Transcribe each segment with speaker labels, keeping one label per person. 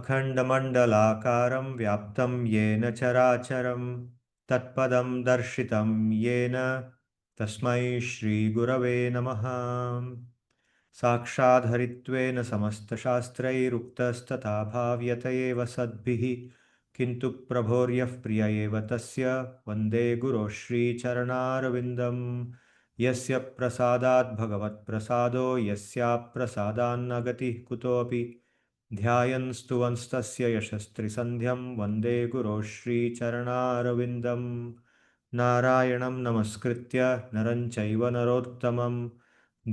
Speaker 1: अखण्डमण्डलाकारं व्याप्तं येन चराचरं तत्पदं दर्शितं येन तस्मै श्रीगुरवे नमः। साक्षाद्धरित्वेन समस्तशास्त्रैरुक्तस्तथा भाव्यत एव सद्भिः किन्तु प्रभोर्यः प्रिय एव तस्य वन्दे गुरोः श्रीचरणारविन्दम्। यस्य प्रसादात् भगवत्प्रसादो यस्याप्रसादान्न गतिः कुतोऽपि ध्यायन् स्तुवंस्तस्य यशस्त्रिसन्ध्यं वन्दे गुरोः श्रीचरणारविन्दम्। नारायणं नमस्कृत्य नरं चैव नरोत्तमं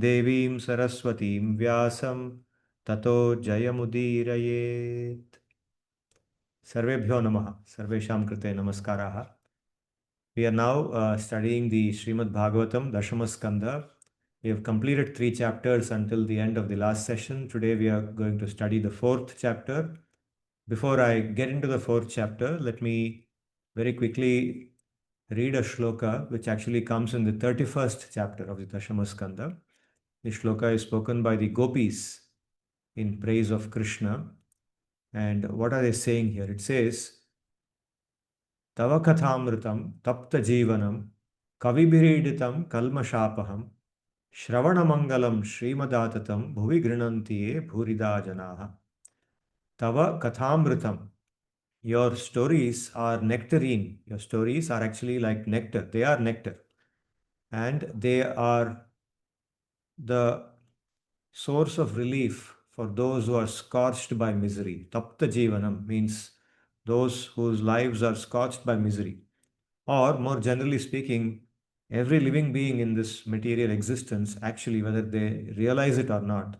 Speaker 1: देवीं सरस्वतीं व्यासं ततो जयमुदीरयेत्। सर्वेभ्यो नमः, सर्वेषां कृते नमस्काराः। We are now studying the Srimad Bhagavatam, Dashama Skandha. We have completed 3 chapters until the end of the last session. Today we are going to study the 4th chapter. Before I get into the 4th chapter, let me very quickly read a shloka which actually comes in the 31st chapter of the Dashama Skandha. This shloka is spoken by the gopis in praise of Krishna. And what are they saying here? It says, Tavakathamritam tapta jivanam kavibiriditam kalmashapaham Shravanamangalam Srimadatam Bhuvi Grinantiye Bhurida Janaha. Tava Kathamritam. Your stories are nectarine. Your stories are actually like nectar. They are nectar. And they are the source of relief for those who are scorched by misery. Tapta Jivanam means those whose lives are scorched by misery. Or more generally speaking, every living being in this material existence, actually, whether they realize it or not,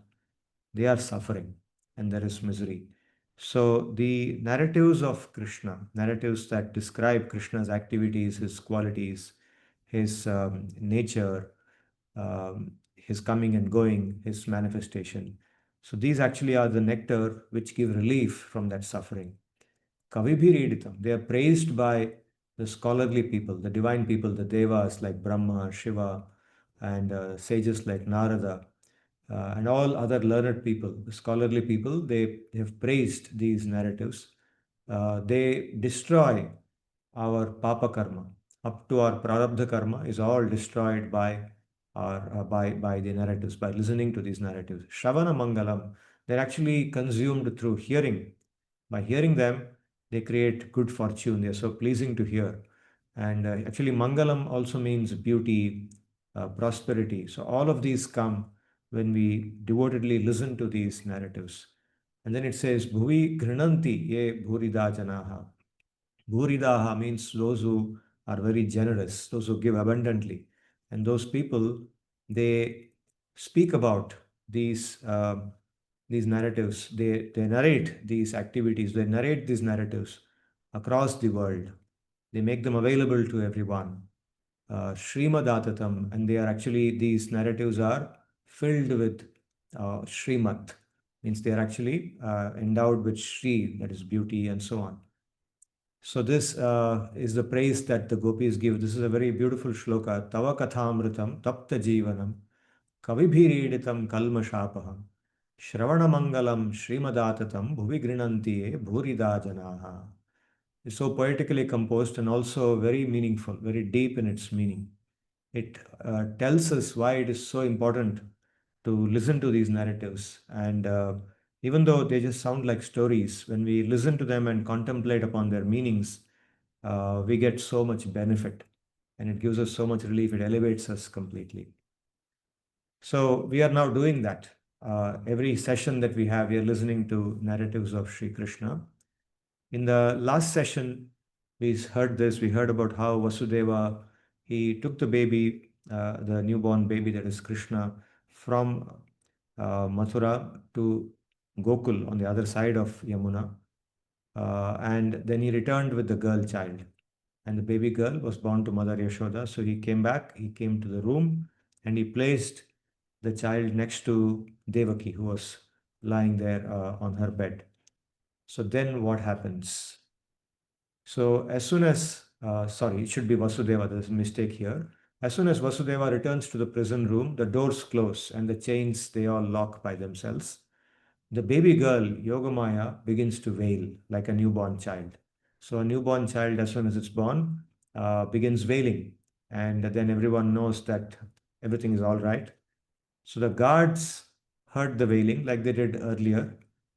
Speaker 1: they are suffering and there is misery. So the narratives of Krishna, narratives that describe Krishna's activities, his qualities, his nature, his coming and going, his manifestation. So these actually are the nectar which give relief from that suffering. Kavibhiriditam, they are praised by the scholarly people, the divine people, the devas like Brahma, Shiva, and sages like Narada, and all other learned people, the scholarly people. They have praised these narratives. They destroy our papa karma. Up to our prarabdha karma is all destroyed by by the narratives, by listening to these narratives. Shravana Mangalam, they're actually consumed through hearing. By hearing them, they create good fortune. They're so pleasing to hear. And actually, Mangalam also means beauty, prosperity. So all of these come when we devotedly listen to these narratives. And then it says, Bhuvi Grinanti ye Bhurida Janaha. Bhuridaha means those who are very generous, those who give abundantly. And those people, they speak about these narratives. They narrate these activities, they narrate these narratives across the world. They make them available to everyone. Srimad-atatam, and they are actually, these narratives are filled with Srimad, means they are actually endowed with Shri, that is beauty, and so on. So this is the praise that the gopis give. This is a very beautiful shloka. Tava kathamritam tapta jivanam kavibhiriditam kalmashapaham shravanamangalam srimadatatam bhuvi grinantiye bhurida janaha. It's so poetically composed and also very meaningful, very deep in its meaning. It tells us why it is so important to listen to these narratives. And even though they just sound like stories, when we listen to them and contemplate upon their meanings, we get so much benefit and it gives us so much relief. It elevates us completely. So we are now doing that. Every session that we have, we are listening to narratives of Sri Krishna. In the last session, we heard this. We heard about how Vasudeva, he took the baby, the newborn baby that is Krishna, from Mathura to Gokul on the other side of Yamuna. And then he returned with the girl child. And the baby girl was born to Mother Yashoda. So he came back, he came to the room, and he placed the child next to Devaki, who was lying there on her bed. So then what happens? So as soon as, sorry, it should be Vasudeva, there's a mistake here. As soon as Vasudeva returns to the prison room, the doors close and the chains, they all lock by themselves. the baby girl, Yogamaya, begins to wail like a newborn child. So a newborn child, as soon as it's born, begins wailing. And then everyone knows that everything is all right. So the guards heard the wailing like they did earlier,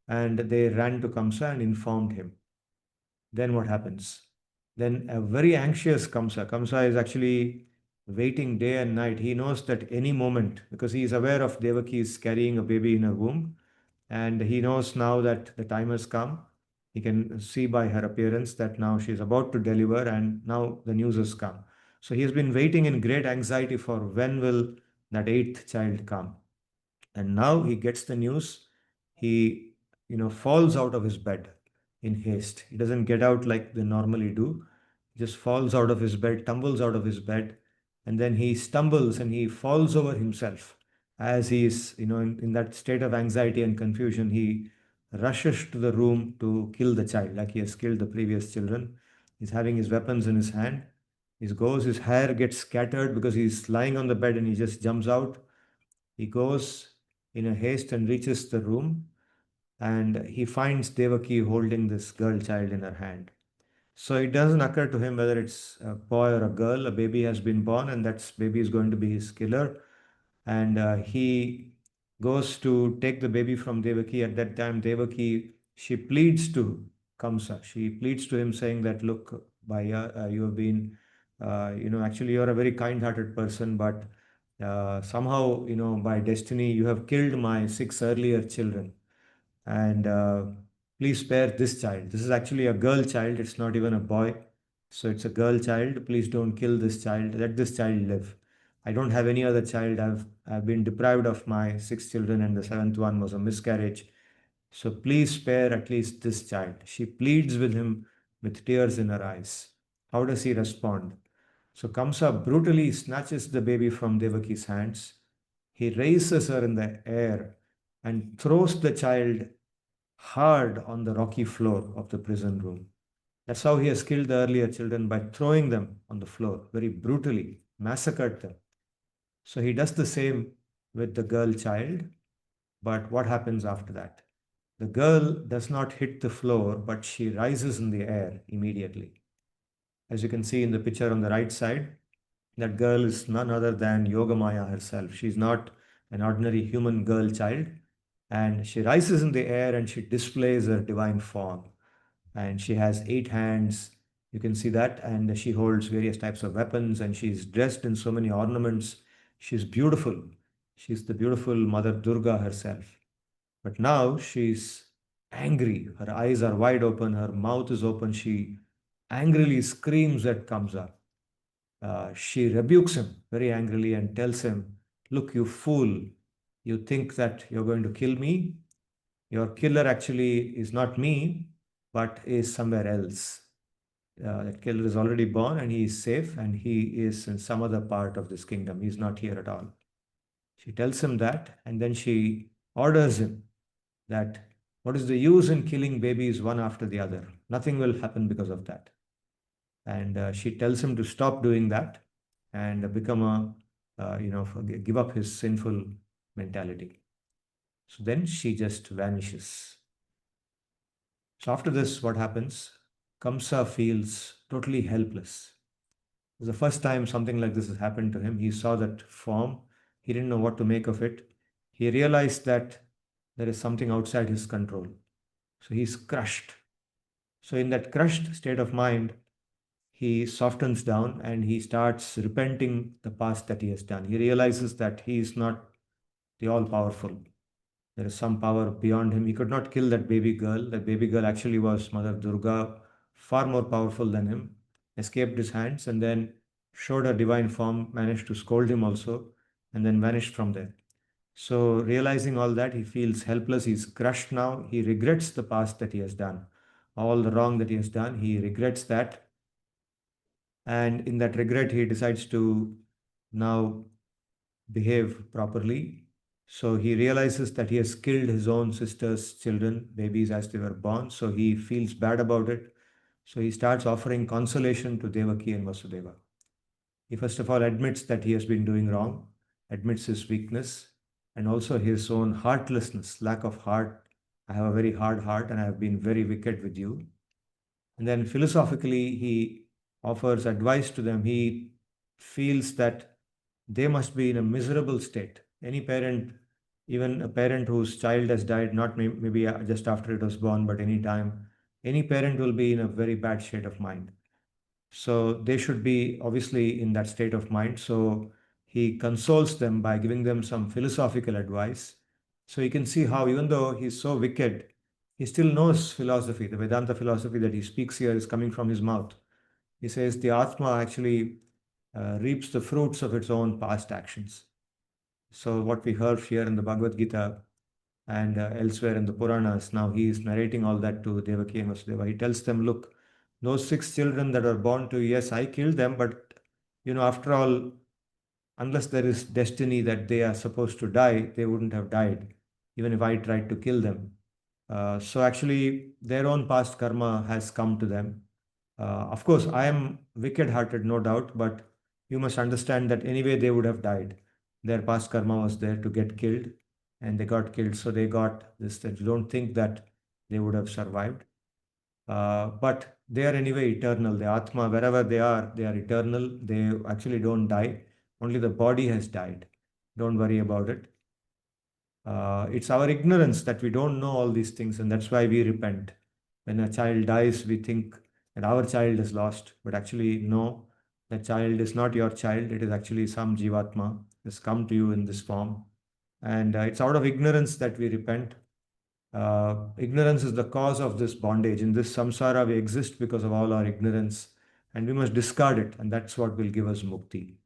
Speaker 1: and they ran to Kamsa and informed him. Then what happens? Then a very anxious Kamsa. Kamsa is actually waiting day and night. He knows that any moment, because he is aware of Devaki is carrying a baby in her womb, and he knows now that the time has come. He can see by her appearance that now she is about to deliver, and now the news has come. So he has been waiting in great anxiety for when will that eighth child come. And now he gets the news. He, falls out of his bed in haste. He doesn't get out like they normally do. He just falls out of his bed, tumbles out of his bed, and then he stumbles and he falls over himself. As he is, in that state of anxiety and confusion, he rushes to the room to kill the child, like he has killed the previous children. He's having his weapons in his hand. He goes, his hair gets scattered because he's lying on the bed, and he just jumps out. He goes in a haste and reaches the room, and he finds Devaki holding this girl child in her hand. So it doesn't occur to him whether it's a boy or a girl. A baby has been born, and that baby is going to be his killer. And he goes to take the baby from Devaki. At that time, Devaki, she pleads to Kamsa. She pleads to him, saying that, look, Bhaiya, you have been, actually, you're a very kind-hearted person, but somehow, by destiny, you have killed my six earlier children. And please spare this child. This is actually a girl child. It's not even a boy. So it's a girl child. Please don't kill this child. Let this child live. I don't have any other child. I've been deprived of my six children, and the seventh one was a miscarriage. So please spare at least this child. She pleads with him with tears in her eyes. How does he respond? So Kamsa brutally snatches the baby from Devaki's hands. He raises her in the air and throws the child hard on the rocky floor of the prison room. That's how he has killed the earlier children, by throwing them on the floor very brutally, massacred them. So he does the same with the girl child. But what happens after that? The girl does not hit the floor, but she rises in the air immediately. As you can see in the picture on the right side, that girl is none other than Yogamaya herself. She's not an ordinary human girl child. And she rises in the air and she displays her divine form. And she has 8 hands. You can see that. And she holds various types of weapons, and she's dressed in so many ornaments. She's beautiful. She's the beautiful Mother Durga herself. But now she's angry. Her eyes are wide open. Her mouth is open. She angrily screams at Kamsa. She rebukes him very angrily and tells him, look, you fool, you think that you're going to kill me? Your killer actually is not me, but is somewhere else. That killer is already born and he is safe, and he is in some other part of this kingdom. He's not here at all. She tells him that, and then she orders him that what is the use in killing babies one after the other? Nothing will happen because of that. And she tells him to stop doing that and become give up his sinful mentality. So then she just vanishes. So after this, what happens? Kamsa feels totally helpless. It was the first time something like this has happened to him. He saw that form. He didn't know what to make of it. He realized that there is something outside his control. So he's crushed. So in that crushed state of mind, he softens down and he starts repenting the past that he has done. He realizes that he is not the all powerful. There is some power beyond him. He could not kill that baby girl. That baby girl actually was Mother Durga, far more powerful than him, escaped his hands and then showed her divine form, managed to scold him also, and then vanished from there. So, realizing all that, he feels helpless. He's crushed now. He regrets the past that he has done, all the wrong that he has done. He regrets that. And in that regret, he decides to now behave properly. So he realizes that he has killed his own sister's children, babies, as they were born. So he feels bad about it. So he starts offering consolation to Devaki and Vasudeva. He first of all admits that he has been doing wrong, admits his weakness, and also his own heartlessness, lack of heart I have a very hard heart and I have been very wicked with you. And then philosophically, he offers advice to them. He feels that they must be in a miserable state. Any parent, even a parent whose child has died, not maybe just after it was born, but any time, any parent will be in a very bad state of mind. So they should be obviously in that state of mind. So he consoles them by giving them some philosophical advice. So you can see how, even though he's so wicked, he still knows philosophy. The Vedanta philosophy that he speaks here is coming from his mouth. He says the Atma actually reaps the fruits of its own past actions. So, what we heard here in the Bhagavad Gita and elsewhere in the Puranas, now he is narrating all that to Devaki and Vasudeva. He tells them, look, those six children that were born to you, yes, I killed them, but after all, unless there is destiny that they are supposed to die, they wouldn't have died, even if I tried to kill them. So actually, their own past karma has come to them. Of course, I am wicked hearted, no doubt, but you must understand that anyway they would have died. Their past karma was there to get killed, and they got killed. So they got this, that you don't think that they would have survived. But they are anyway eternal. The Atma, wherever they are eternal. They actually don't die. Only the body has died. Don't worry about it. It's our ignorance that we don't know all these things, and that's why we repent. When a child dies, we think that our child is lost, but actually, no, the child is not your child. It is actually some Jivatma has come to you in this form. And it's out of ignorance that we repent. Ignorance is the cause of this bondage. In this samsara, we exist because of all our ignorance, and we must discard it, and that's what will give us mukti.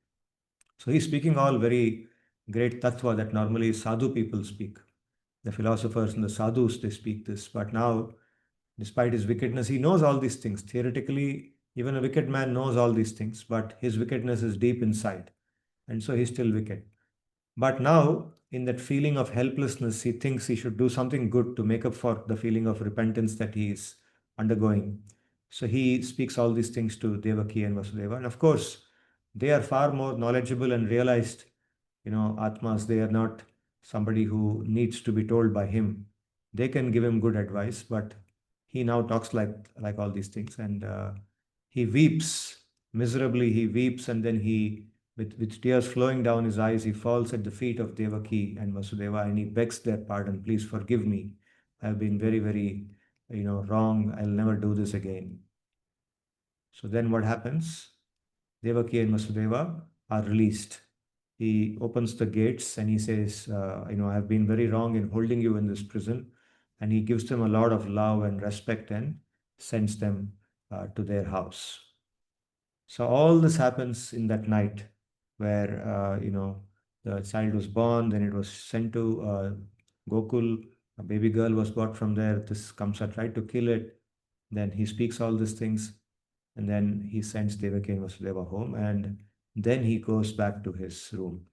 Speaker 1: So he's speaking all very great tattva that normally sadhu people speak. The philosophers and the sadhus, they speak this. But now, despite his wickedness, he knows all these things. Theoretically, even a wicked man knows all these things, but his wickedness is deep inside. And so he's still wicked. But now, in that feeling of helplessness, he thinks he should do something good to make up for the feeling of repentance that he is undergoing. So he speaks all these things to Devaki and Vasudeva. And of course, they are far more knowledgeable and realized, Atmas. They are not somebody who needs to be told by him. They can give him good advice, but he now talks like all these things. And he weeps miserably. He weeps, and then with tears flowing down his eyes, he falls at the feet of Devaki and Vasudeva, and he begs their pardon. Please forgive me. I have been very, very, wrong. I'll never do this again. So then what happens? Devaki and Vasudeva are released. He opens the gates and he says, I have been very wrong in holding you in this prison. And he gives them a lot of love and respect and sends them to their house. So all this happens in that night where, the child was born, then it was sent to Gokul. A baby girl was brought from there. This Kamsa tried to kill it. Then he speaks all these things, and then he sends Devaki and Vasudeva home, and then he goes back to his room,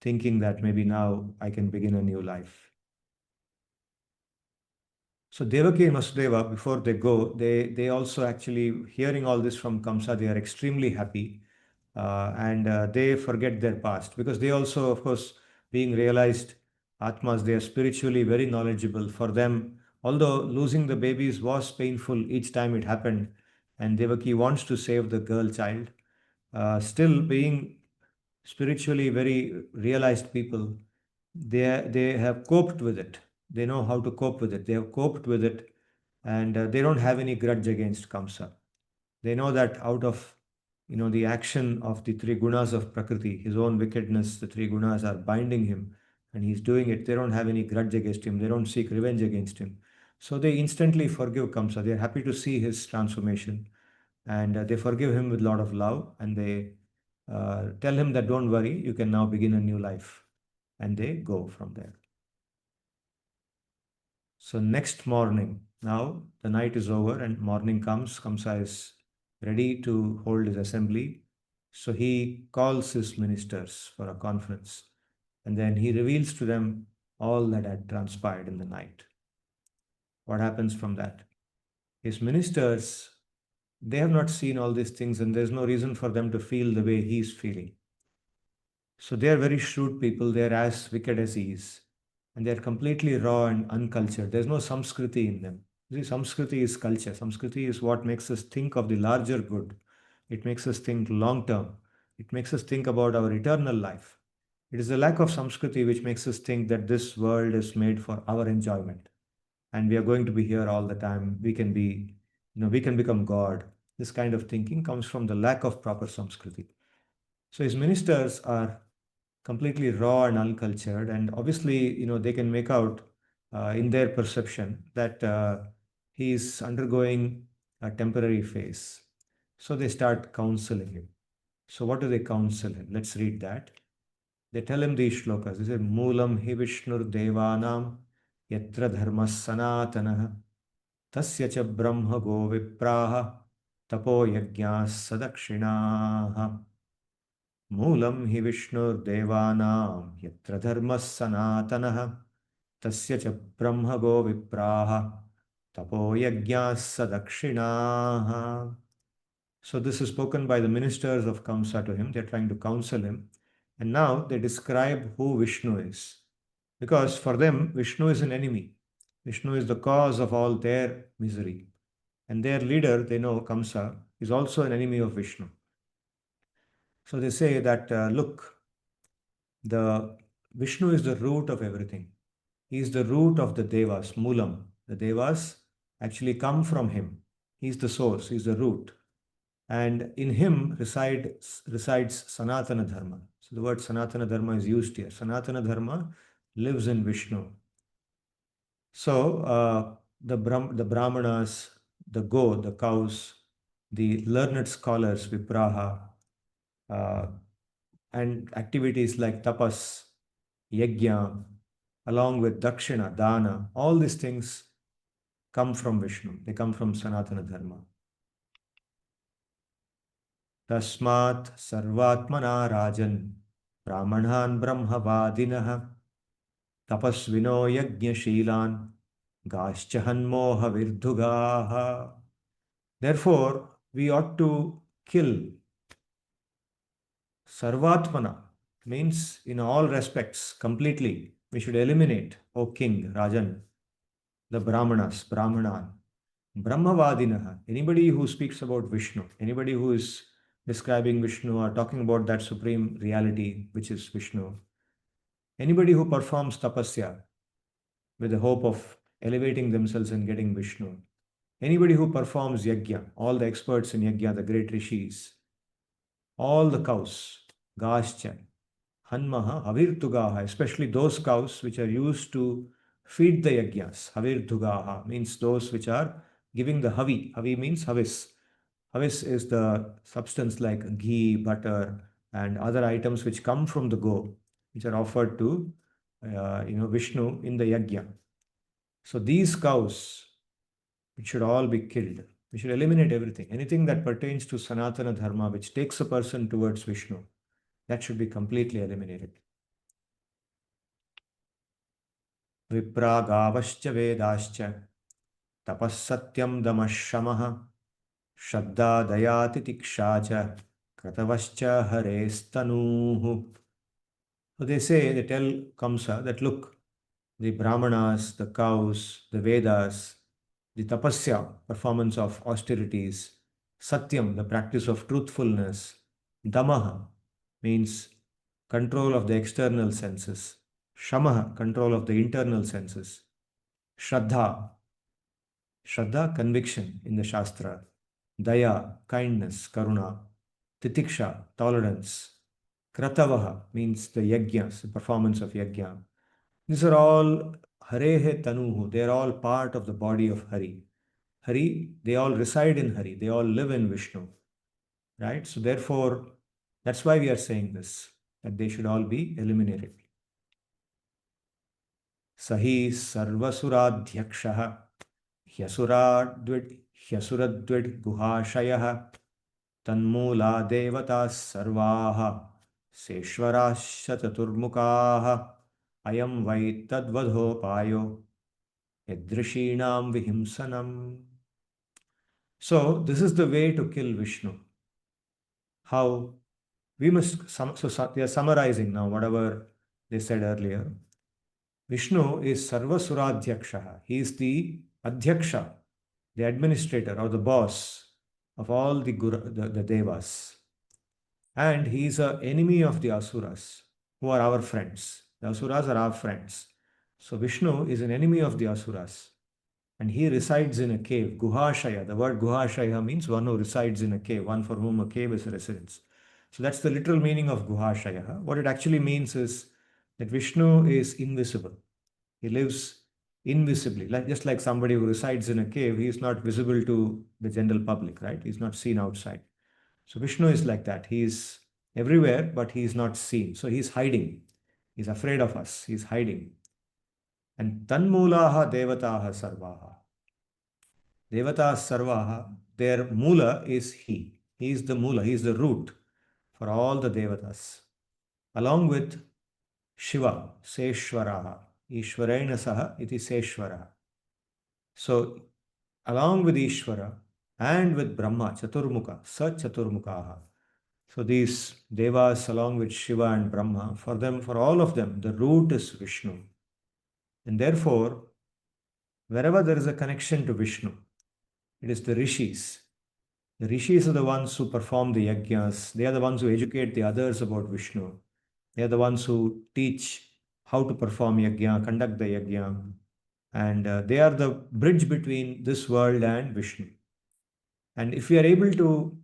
Speaker 1: thinking that maybe now I can begin a new life. So Devaki and Vasudeva, before they go, they also actually, hearing all this from Kamsa, they are extremely happy, and they forget their past because they also, of course, being realized Atmas, they are spiritually very knowledgeable. For them, although losing the babies was painful each time it happened, and Devaki wants to save the girl child, still being spiritually very realized people, they have coped with it. They know how to cope with it. They have coped with it, and they don't have any grudge against Kamsa. They know that out of the action of the three gunas of Prakriti, his own wickedness, the three gunas are binding him, and he's doing it. They don't have any grudge against him. They don't seek revenge against him. So they instantly forgive Kamsa. They are happy to see his transformation, and they forgive him with a lot of love, and they tell him that don't worry, you can now begin a new life, and they go from there. So next morning, now the night is over and morning comes. Kamsa is ready to hold his assembly. So he calls his ministers for a conference, and then he reveals to them all that had transpired in the night. What happens from that? His ministers, they have not seen all these things, and there's no reason for them to feel the way he's feeling. So they are very shrewd people. They are as wicked as he is. and they're completely raw and uncultured. There's no samskriti in them. See, samskriti is culture. Samskriti is what makes us think of the larger good. It makes us think long term. It makes us think about our eternal life. It is the lack of samskriti which makes us think that this world is made for our enjoyment and we are going to be here all the time. We can be, we can become God. This kind of thinking comes from the lack of proper samskriti. So his ministers are completely raw and uncultured, and obviously, they can make out in their perception that he is undergoing a temporary phase. So they start counseling him. So what do they counsel him? Let's read that. They tell him these shlokas. They say, Moolam hi Vishnur Devanam Yatra Dharma Sanatana Tasya cha Brahma Go Vipraha Tapo Yajñas Sadakshinaha. मूलं हि विष्णुर्देवानां यत्र धर्मः सनातनः तस्य च ब्रह्मगो विप्राः तपो यज्ञाः सदक्षिणाः. So this is spoken by the ministers of Kamsa to him. They're trying to counsel him. And now they describe who Vishnu is. Because for them, Vishnu is an enemy. Vishnu is the cause of all their misery. And their leader, they know, Kamsa, is also an enemy of Vishnu. So they say that, look, the Vishnu is the root of everything. He is the root of the Devas, Moolam. The Devas actually come from him. He is the source, he is the root. And in him resides Sanatana Dharma. So the word Sanatana Dharma is used here. Sanatana Dharma lives in Vishnu. So the Brahmanas, the cows, the learned scholars, Vipraha, uh, and activities like tapas, yajna, along with dakshina, dana, all these things come from Vishnu. They come from Sanatana Dharma. Tasmat sarvatmana rajan brahmanan brahmavadinah tapasvino yajna shilan gaschahan moha virdhugaha. Therefore, we ought to kill sarvatmana, means in all respects, completely. We should eliminate, O king, Rajan, the Brahmanas, Brahmanan, Brahmavadinaha, anybody who speaks about Vishnu, anybody who is describing Vishnu or talking about that supreme reality which is Vishnu, anybody who performs tapasya with the hope of elevating themselves and getting Vishnu, anybody who performs yajna, all the experts in yajna, the great rishis, all the cows, gascha, hanmaha, havirtugaha, especially those cows which are used to feed the yajnas. Havirtugaha means those which are giving the havi. Havi means havis. Havis is the substance like ghee, butter, and other items which come from the go, which are offered to Vishnu in the yajna. So these cows, it should all be killed. We should eliminate everything. Anything that pertains to Sanatana Dharma, which takes a person towards Vishnu, that should be completely eliminated. Vipragavascha vedascha tapassatyam damashamah shraddha dayati tikshacha kratavascha harestanuhu. So they tell Kamsa that look, the Brahmanas, the cows, the Vedas, the tapasya, performance of austerities, satyam, the practice of truthfulness, damaha, means control of the external senses, shamaha, control of the internal senses, shraddha, shraddha, conviction in the Shastra, daya, kindness, karuna, titiksha, tolerance, kratavaha, means the yajnas, the performance of yajna. These are all Harehe Tanuhu. They are all part of the body of Hari. Hari, they all reside in Hari. They all live in Vishnu. Right? So therefore, that's why we are saying this, that they should all be eliminated. Sahi Sarvasuradhyakshaha Hyasuradved Guhashayah Tanmula Devatas Sarvaha Seshwarasya Chaturmukaha Ayam vai tadvadhopayo yadrishinam vihimsanam. So this is the way to kill Vishnu. How we must, they are summarizing now whatever they said earlier. Vishnu is Sarvasuradhyaksha. He is the Adhyaksha, the administrator or the boss of all the Devas. And he is an enemy of the Asuras, who are our friends. The Asuras are our friends. So Vishnu is an enemy of the Asuras. And he resides in a cave, Guhashaya. The word Guhashaya means one who resides in a cave, one for whom a cave is a residence. So that's the literal meaning of Guhashaya. What it actually means is that Vishnu is invisible. He lives invisibly, just like somebody who resides in a cave, he is not visible to the general public, right? He's not seen outside. So Vishnu is like that. He is everywhere, but he is not seen. So he's hiding. He's afraid of us. He's hiding. And Tanmulaha Devataha Sarvaha. Devata Sarvaha, their Mula is He. He is the Mula, He is the root for all the Devatas. Along with Shiva, Seshwaraha, Ishwarena Saha iti Seshwara. So, along with Ishvara and with Brahma, Chaturmukha, Sa Chaturmukhaha. So, these Devas, along with Shiva and Brahma, for them, for all of them, the root is Vishnu. And therefore, wherever there is a connection to Vishnu, it is the Rishis. The Rishis are the ones who perform the yajnas. They are the ones who educate the others about Vishnu. They are the ones who teach how to perform yajna, conduct the yajna. And they are the bridge between this world and Vishnu. And if we are able to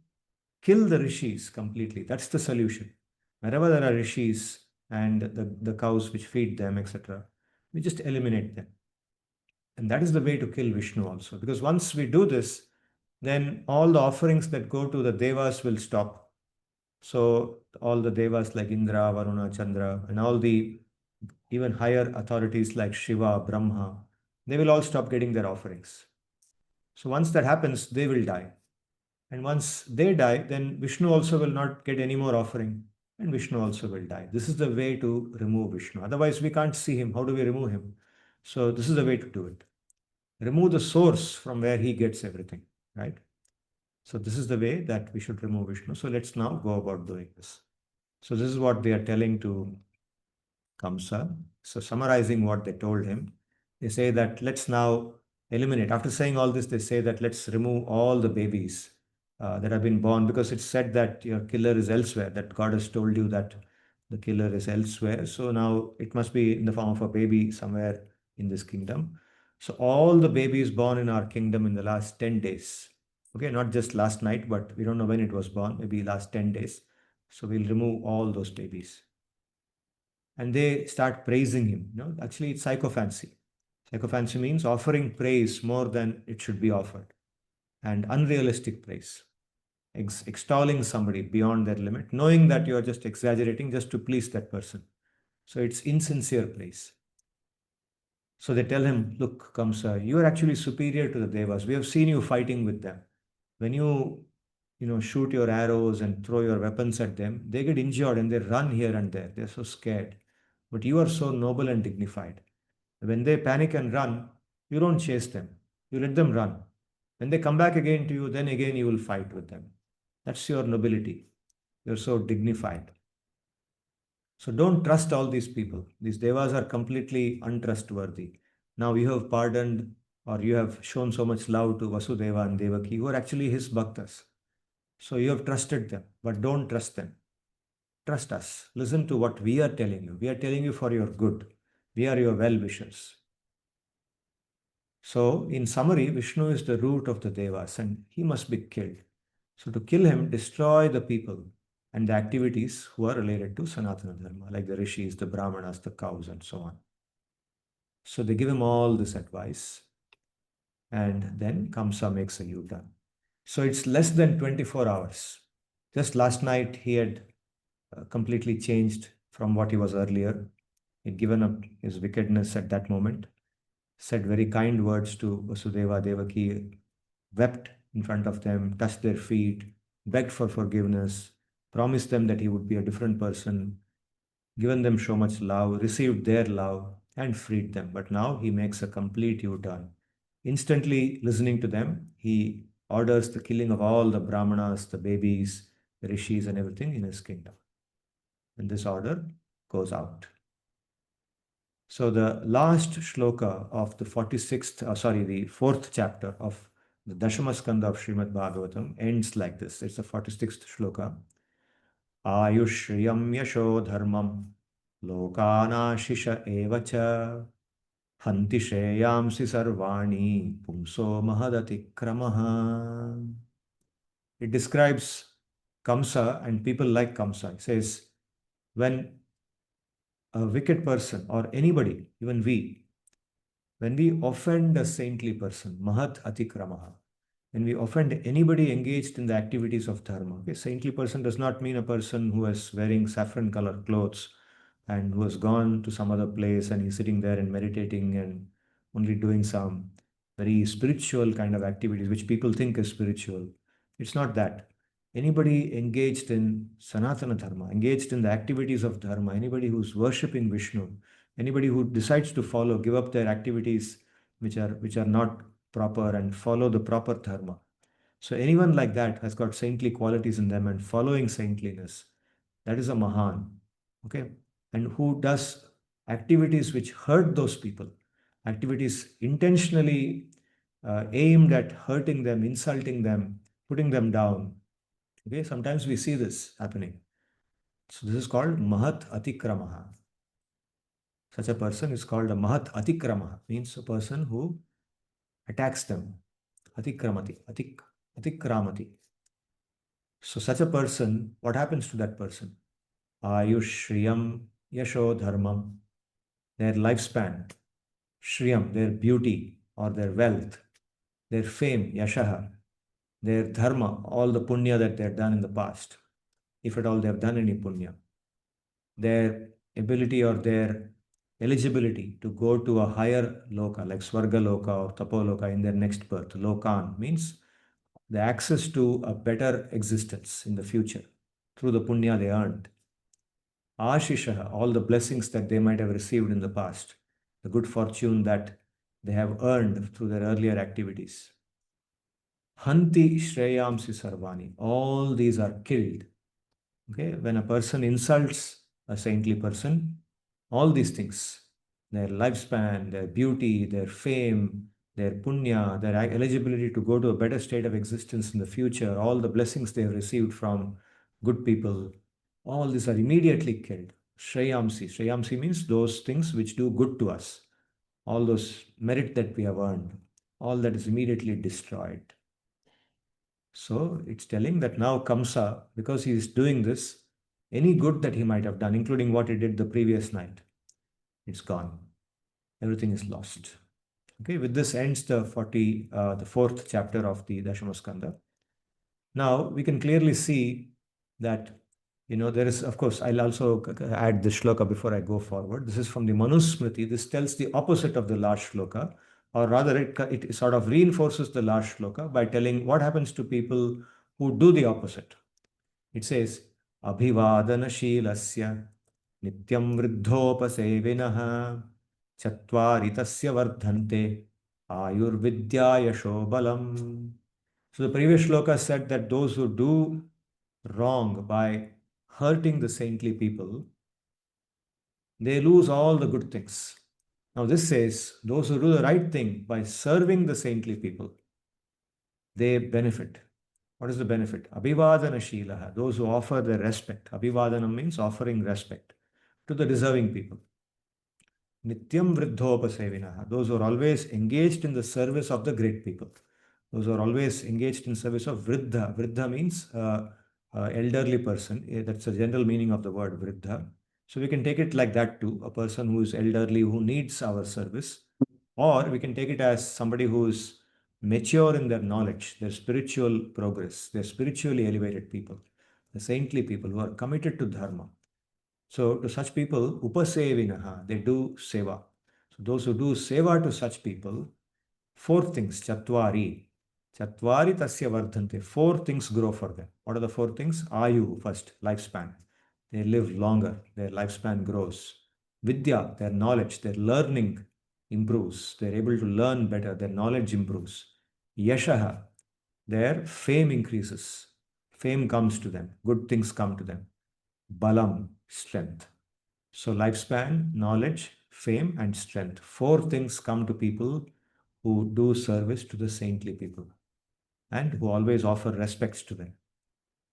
Speaker 1: kill the Rishis completely, that's the solution. Wherever there are Rishis and the cows which feed them, etc., we just eliminate them. And that is the way to kill Vishnu also. Because once we do this, then all the offerings that go to the Devas will stop. So all the Devas like Indra, Varuna, Chandra, and all the even higher authorities like Shiva, Brahma, they will all stop getting their offerings. So once that happens, they will die. And once they die, then Vishnu also will not get any more offering. And Vishnu also will die. This is the way to remove Vishnu. Otherwise, we can't see him. How do we remove him? So this is the way to do it. Remove the source from where he gets everything, right? So this is the way that we should remove Vishnu. So let's now go about doing this. So this is what they are telling to Kamsa. So summarizing what they told him, they say that let's now eliminate. After saying all this, they say that let's remove all the babies that have been born, because it's said that your killer is elsewhere, that God has told you that the killer is elsewhere. So now it must be in the form of a baby somewhere in this kingdom. So all the babies born in our kingdom in the last 10 days, okay, not just last night, but we don't know when it was born, maybe last 10 days. So we'll remove all those babies. And they start praising him. Actually, it's sycophancy. Sycophancy means offering praise more than it should be offered, and unrealistic praise, extolling somebody beyond their limit, knowing that you are just exaggerating just to please that person. So it's insincere praise. So they tell him, look, Kamsa, you are actually superior to the Devas. We have seen you fighting with them. When you shoot your arrows and throw your weapons at them, they get injured and they run here and there. They're so scared. But you are so noble and dignified. When they panic and run, you don't chase them. You let them run. When they come back again to you, then again you will fight with them. That's your nobility. You're so dignified. So don't trust all these people. These devas are completely untrustworthy. Now you have pardoned, or you have shown so much love to Vasudeva and Devaki, who are actually his bhaktas. So you have trusted them, but don't trust them. Trust us. Listen to what we are telling you. We are telling you for your good. We are your well-wishers. So, in summary, Vishnu is the root of the Devas and he must be killed. So, to kill him, destroy the people and the activities who are related to Sanatana Dharma, like the rishis, the brahmanas, the cows, and so on. So, they give him all this advice, and then Kamsa makes a U turn. So, it's less than 24 hours. Just last night, he had completely changed from what he was earlier. He'd given up his wickedness at that moment, said very kind words to Vasudeva, Devaki, wept in front of them, touched their feet, begged for forgiveness, promised them that he would be a different person, given them so much love, received their love, and freed them. But now he makes a complete U turn. Instantly listening to them, he orders the killing of all the brahmanas, the babies, the rishis, and everything in his kingdom. And this order goes out. So the last shloka of the 46th, the fourth chapter of the Dashama skandha of Srimad Bhagavatam ends like this. It's the 46th shloka. Ayushriyam yasho dharmam lokanashisha evacha hanti shreyamsi sarvani pumso mahadatikramaha. It describes Kamsa and people like Kamsa. It says, when a wicked person or anybody, even we, when we offend a saintly person, mahat atikramaha, when we offend anybody engaged in the activities of dharma, okay, saintly person does not mean a person who is wearing saffron colored clothes and who has gone to some other place and he's sitting there and meditating and only doing some very spiritual kind of activities which people think is spiritual. It's not that. Anybody engaged in Sanatana Dharma, engaged in the activities of Dharma, anybody who's worshipping Vishnu, anybody who decides to follow, give up their activities which are not proper and follow the proper Dharma. So anyone like that has got saintly qualities in them and following saintliness, that is a Mahan. Okay? And who does activities which hurt those people, activities intentionally aimed at hurting them, insulting them, putting them down. Okay, sometimes we see this happening. So this is called Mahat Atikramaha. Such a person is called a Mahat Atikramaha, means a person who attacks them. Atikramati, Atikramati. So such a person, what happens to that person? Ayush Shriyam Yasho Dharmam, their lifespan, Shriyam, their beauty or their wealth, their fame, Yashaha, their dharma, all the punya that they have done in the past, if at all they have done any punya, their ability or their eligibility to go to a higher loka like Swarga Loka or Tapoloka in their next birth. Lokan means the access to a better existence in the future through the punya they earned. Ashisha, all the blessings that they might have received in the past, the good fortune that they have earned through their earlier activities. Hanti Shreyamsi Sarvani, all these are killed. Okay, when a person insults a saintly person, all these things, their lifespan, their beauty, their fame, their punya, their eligibility to go to a better state of existence in the future, all the blessings they have received from good people, all these are immediately killed. Shreyamsi. Shreyamsi means those things which do good to us, all those merit that we have earned, all that is immediately destroyed. So it's telling that now Kamsa, because he is doing this, any good that he might have done, including what he did the previous night, it's gone. Everything is lost. Okay, with this ends the fourth chapter of the Dashamaskanda. Now we can clearly see that there is, of course, I'll also add this shloka before I go forward. This is from the Manusmriti. This tells the opposite of the last shloka, or rather it sort of reinforces the last shloka by telling what happens to people who do the opposite. It says, Abhivadanashilasya nityam vriddhopasevinaha chatvari tasya vardhante ayurvidya yasho balam. So the previous shloka said that those who do wrong by hurting the saintly people, they lose all the good things. Now this says those who do the right thing by serving the saintly people, they benefit. What is the benefit? Abhivadana Shilaha, those who offer their respect. Abhivadana means offering respect to the deserving people. Nityam Vriddhopasevinaha, those who are always engaged in the service of the great people. Those who are always engaged in service of Vriddha. Vriddha means elderly person. That's the general meaning of the word Vriddha. So we can take it like that too, a person who is elderly, who needs our service. Or we can take it as somebody who is mature in their knowledge, their spiritual progress, they're spiritually elevated people, the saintly people who are committed to Dharma. So to such people, upasevinaha, they do seva. So those who do seva to such people, four things, chatvari. Chatvari tasya vardhante. Four things grow for them. What are the four things? Ayu, first, lifespan. They live longer, their lifespan grows. Vidya, their knowledge, their learning improves. They're able to learn better, their knowledge improves. Yashaha, their fame increases. Fame comes to them, good things come to them. Balam, strength. So lifespan, knowledge, fame, and strength. Four things come to people who do service to the saintly people and who always offer respects to them.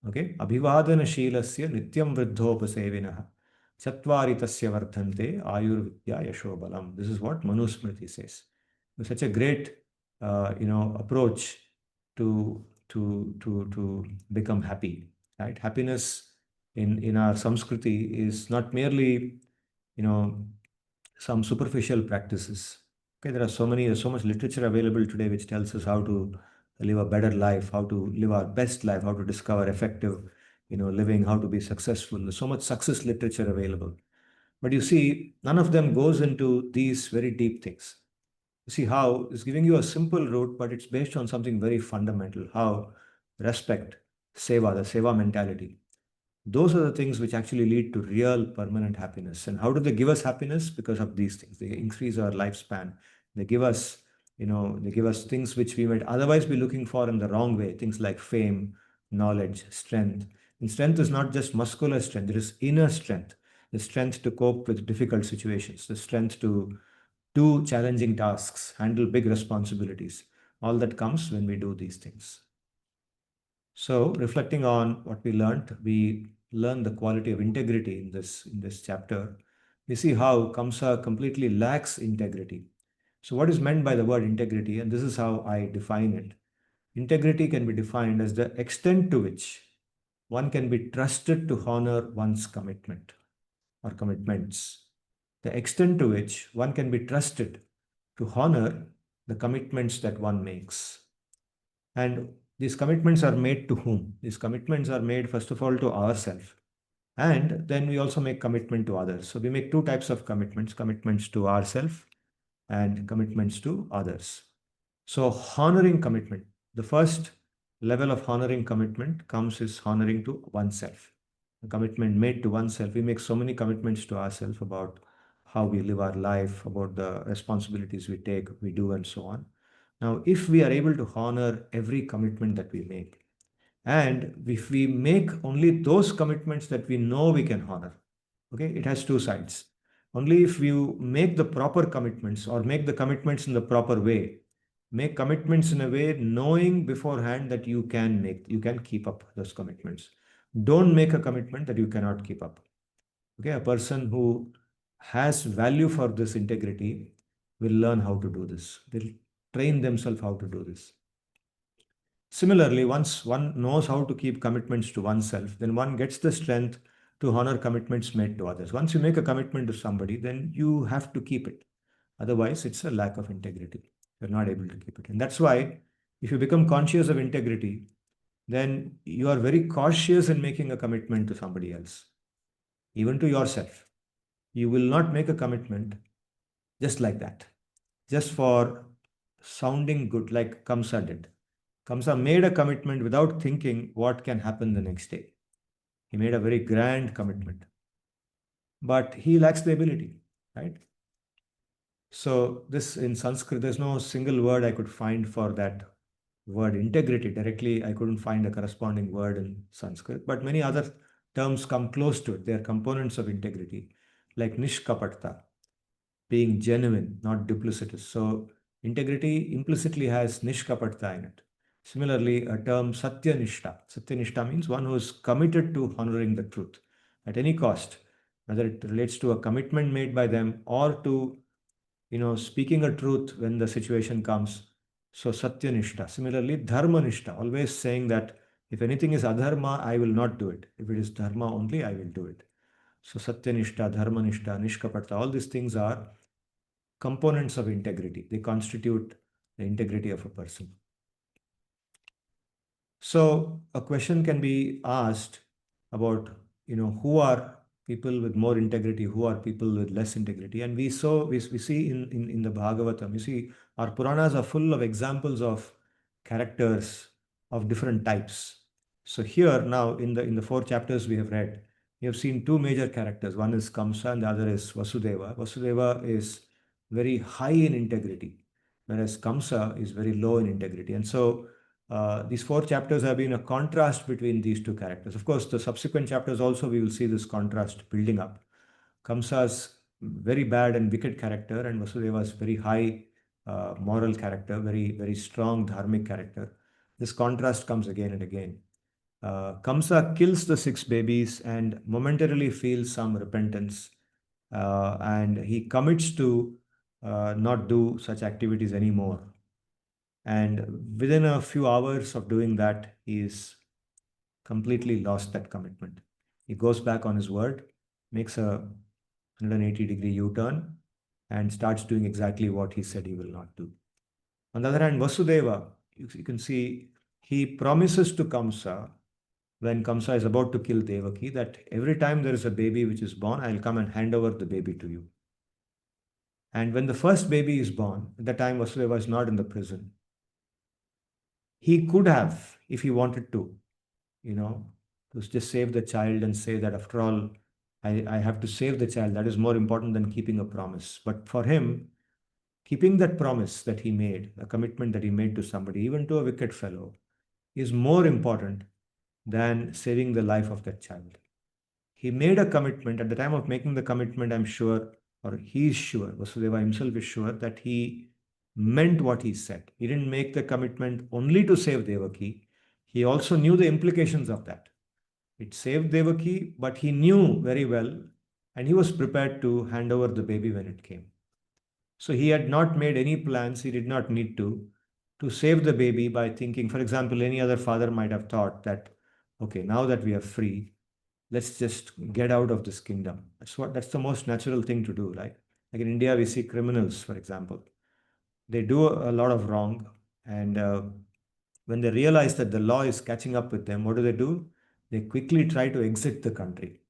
Speaker 1: Okay? Abhivadana-sheelasya nityam vriddhopasevinah chatvari tasya vardhante ayurvidya yashobalam. This is what Manusmriti says. It's such a great, approach to become happy. Right? Happiness in our Samskriti is not merely, you know, some superficial practices. Okay, there's so much literature available today which tells us how to live a better life, how to live our best life, how to discover effective, living, how to be successful. There's so much success literature available. But you see, none of them goes into these very deep things. You see how it's giving you a simple route, but it's based on something very fundamental. How respect, the seva mentality. Those are the things which actually lead to real permanent happiness. And how do they give us happiness? Because of these things. They increase our lifespan. They give us, they give us things which we might otherwise be looking for in the wrong way. Things like fame, knowledge, strength. And strength is not just muscular strength, it is inner strength. The strength to cope with difficult situations, the strength to do challenging tasks, handle big responsibilities. All that comes when we do these things. So, reflecting on what we learn the quality of integrity in this chapter. We see how Kamsa completely lacks integrity. So, what is meant by the word integrity? And this is how I define it. Integrity can be defined as the extent to which one can be trusted to honor one's commitment or commitments. The extent to which one can be trusted to honor the commitments that one makes. And these commitments are made to whom? These commitments are made, first of all, to ourselves. And then we also make commitment to others. So we make two types of commitments to ourselves and commitments to others. So honoring commitment, the first level of honoring commitment comes is honoring to oneself. A commitment made to oneself. We make so many commitments to ourselves about how we live our life, about the responsibilities we take, we do, and so on. Now, if we are able to honor every commitment that we make, and if we make only those commitments that we know we can honor, okay, it has two sides. Only if you make the proper commitments or make the commitments in the proper way, make commitments in a way knowing beforehand that you can keep up those commitments. Don't make a commitment that you cannot keep up. Okay, a person who has value for this integrity will learn how to do this. They'll train themselves how to do this. Similarly, once one knows how to keep commitments to oneself, then one gets the strength to honor commitments made to others. Once you make a commitment to somebody, then you have to keep it. Otherwise, it's a lack of integrity. You're not able to keep it. And that's why, if you become conscious of integrity, then you are very cautious in making a commitment to somebody else, even to yourself. You will not make a commitment just like that, just for sounding good, like Kamsa did. Kamsa made a commitment without thinking what can happen the next day. He made a very grand commitment, but he lacks the ability, right? So, this in Sanskrit, there's no single word I could find for that word integrity. Directly, I couldn't find a corresponding word in Sanskrit, but many other terms come close to it. They are components of integrity, like nishkapatta, being genuine, not duplicitous. So, integrity implicitly has nishkapatta in it. Similarly, a term satyanishta. Satyanishta means one who is committed to honoring the truth at any cost, whether it relates to a commitment made by them or to speaking a truth when the situation comes. So satyanishta. Similarly, dharmanishta, always saying that if anything is adharma, I will not do it. If it is dharma only, I will do it. So satyanishta, dharmanishta, nishkapatta, all these things are components of integrity. They constitute the integrity of a person. So a question can be asked about, who are people with more integrity, who are people with less integrity. And we see in the Bhagavatam, you see, our Puranas are full of examples of characters of different types. So here now in the four chapters we have read, we have seen two major characters. One is Kamsa and the other is Vasudeva. Vasudeva is very high in integrity, whereas Kamsa is very low in integrity. And so these four chapters have been a contrast between these two characters. Of course, the subsequent chapters also we will see this contrast building up. Kamsa's very bad and wicked character, and Vasudeva's very high moral character, very, very strong dharmic character. This contrast comes again and again. Kamsa kills the six babies and momentarily feels some repentance, and he commits to not do such activities anymore. And within a few hours of doing that, he is completely lost that commitment. He goes back on his word, makes a 180-degree U-turn, and starts doing exactly what he said he will not do. On the other hand, Vasudeva, you can see he promises to Kamsa when Kamsa is about to kill Devaki that every time there is a baby which is born, I'll come and hand over the baby to you. And when the first baby is born, at the time Vasudeva is not in the prison, he could have, if he wanted to, you know, to just save the child and say that after all, I have to save the child. That is more important than keeping a promise. But for him, keeping that promise that he made, a commitment that he made to somebody, even to a wicked fellow, is more important than saving the life of that child. He made a commitment. At the time of making the commitment, I'm sure, or he is sure, Vasudeva himself is sure that he meant what he said. He didn't make the commitment only to save Devaki. He also knew the implications of that. It saved Devaki, but he knew very well, and he was prepared to hand over the baby when it came. So he had not made any plans, he did not need to save the baby by thinking, for example, any other father might have thought that, okay, now that we are free, let's just get out of this kingdom. That's the most natural thing to do, right? Like in India, we see criminals, for example. They do a lot of wrong, and when they realize that the law is catching up with them, what do? They quickly try to exit the country.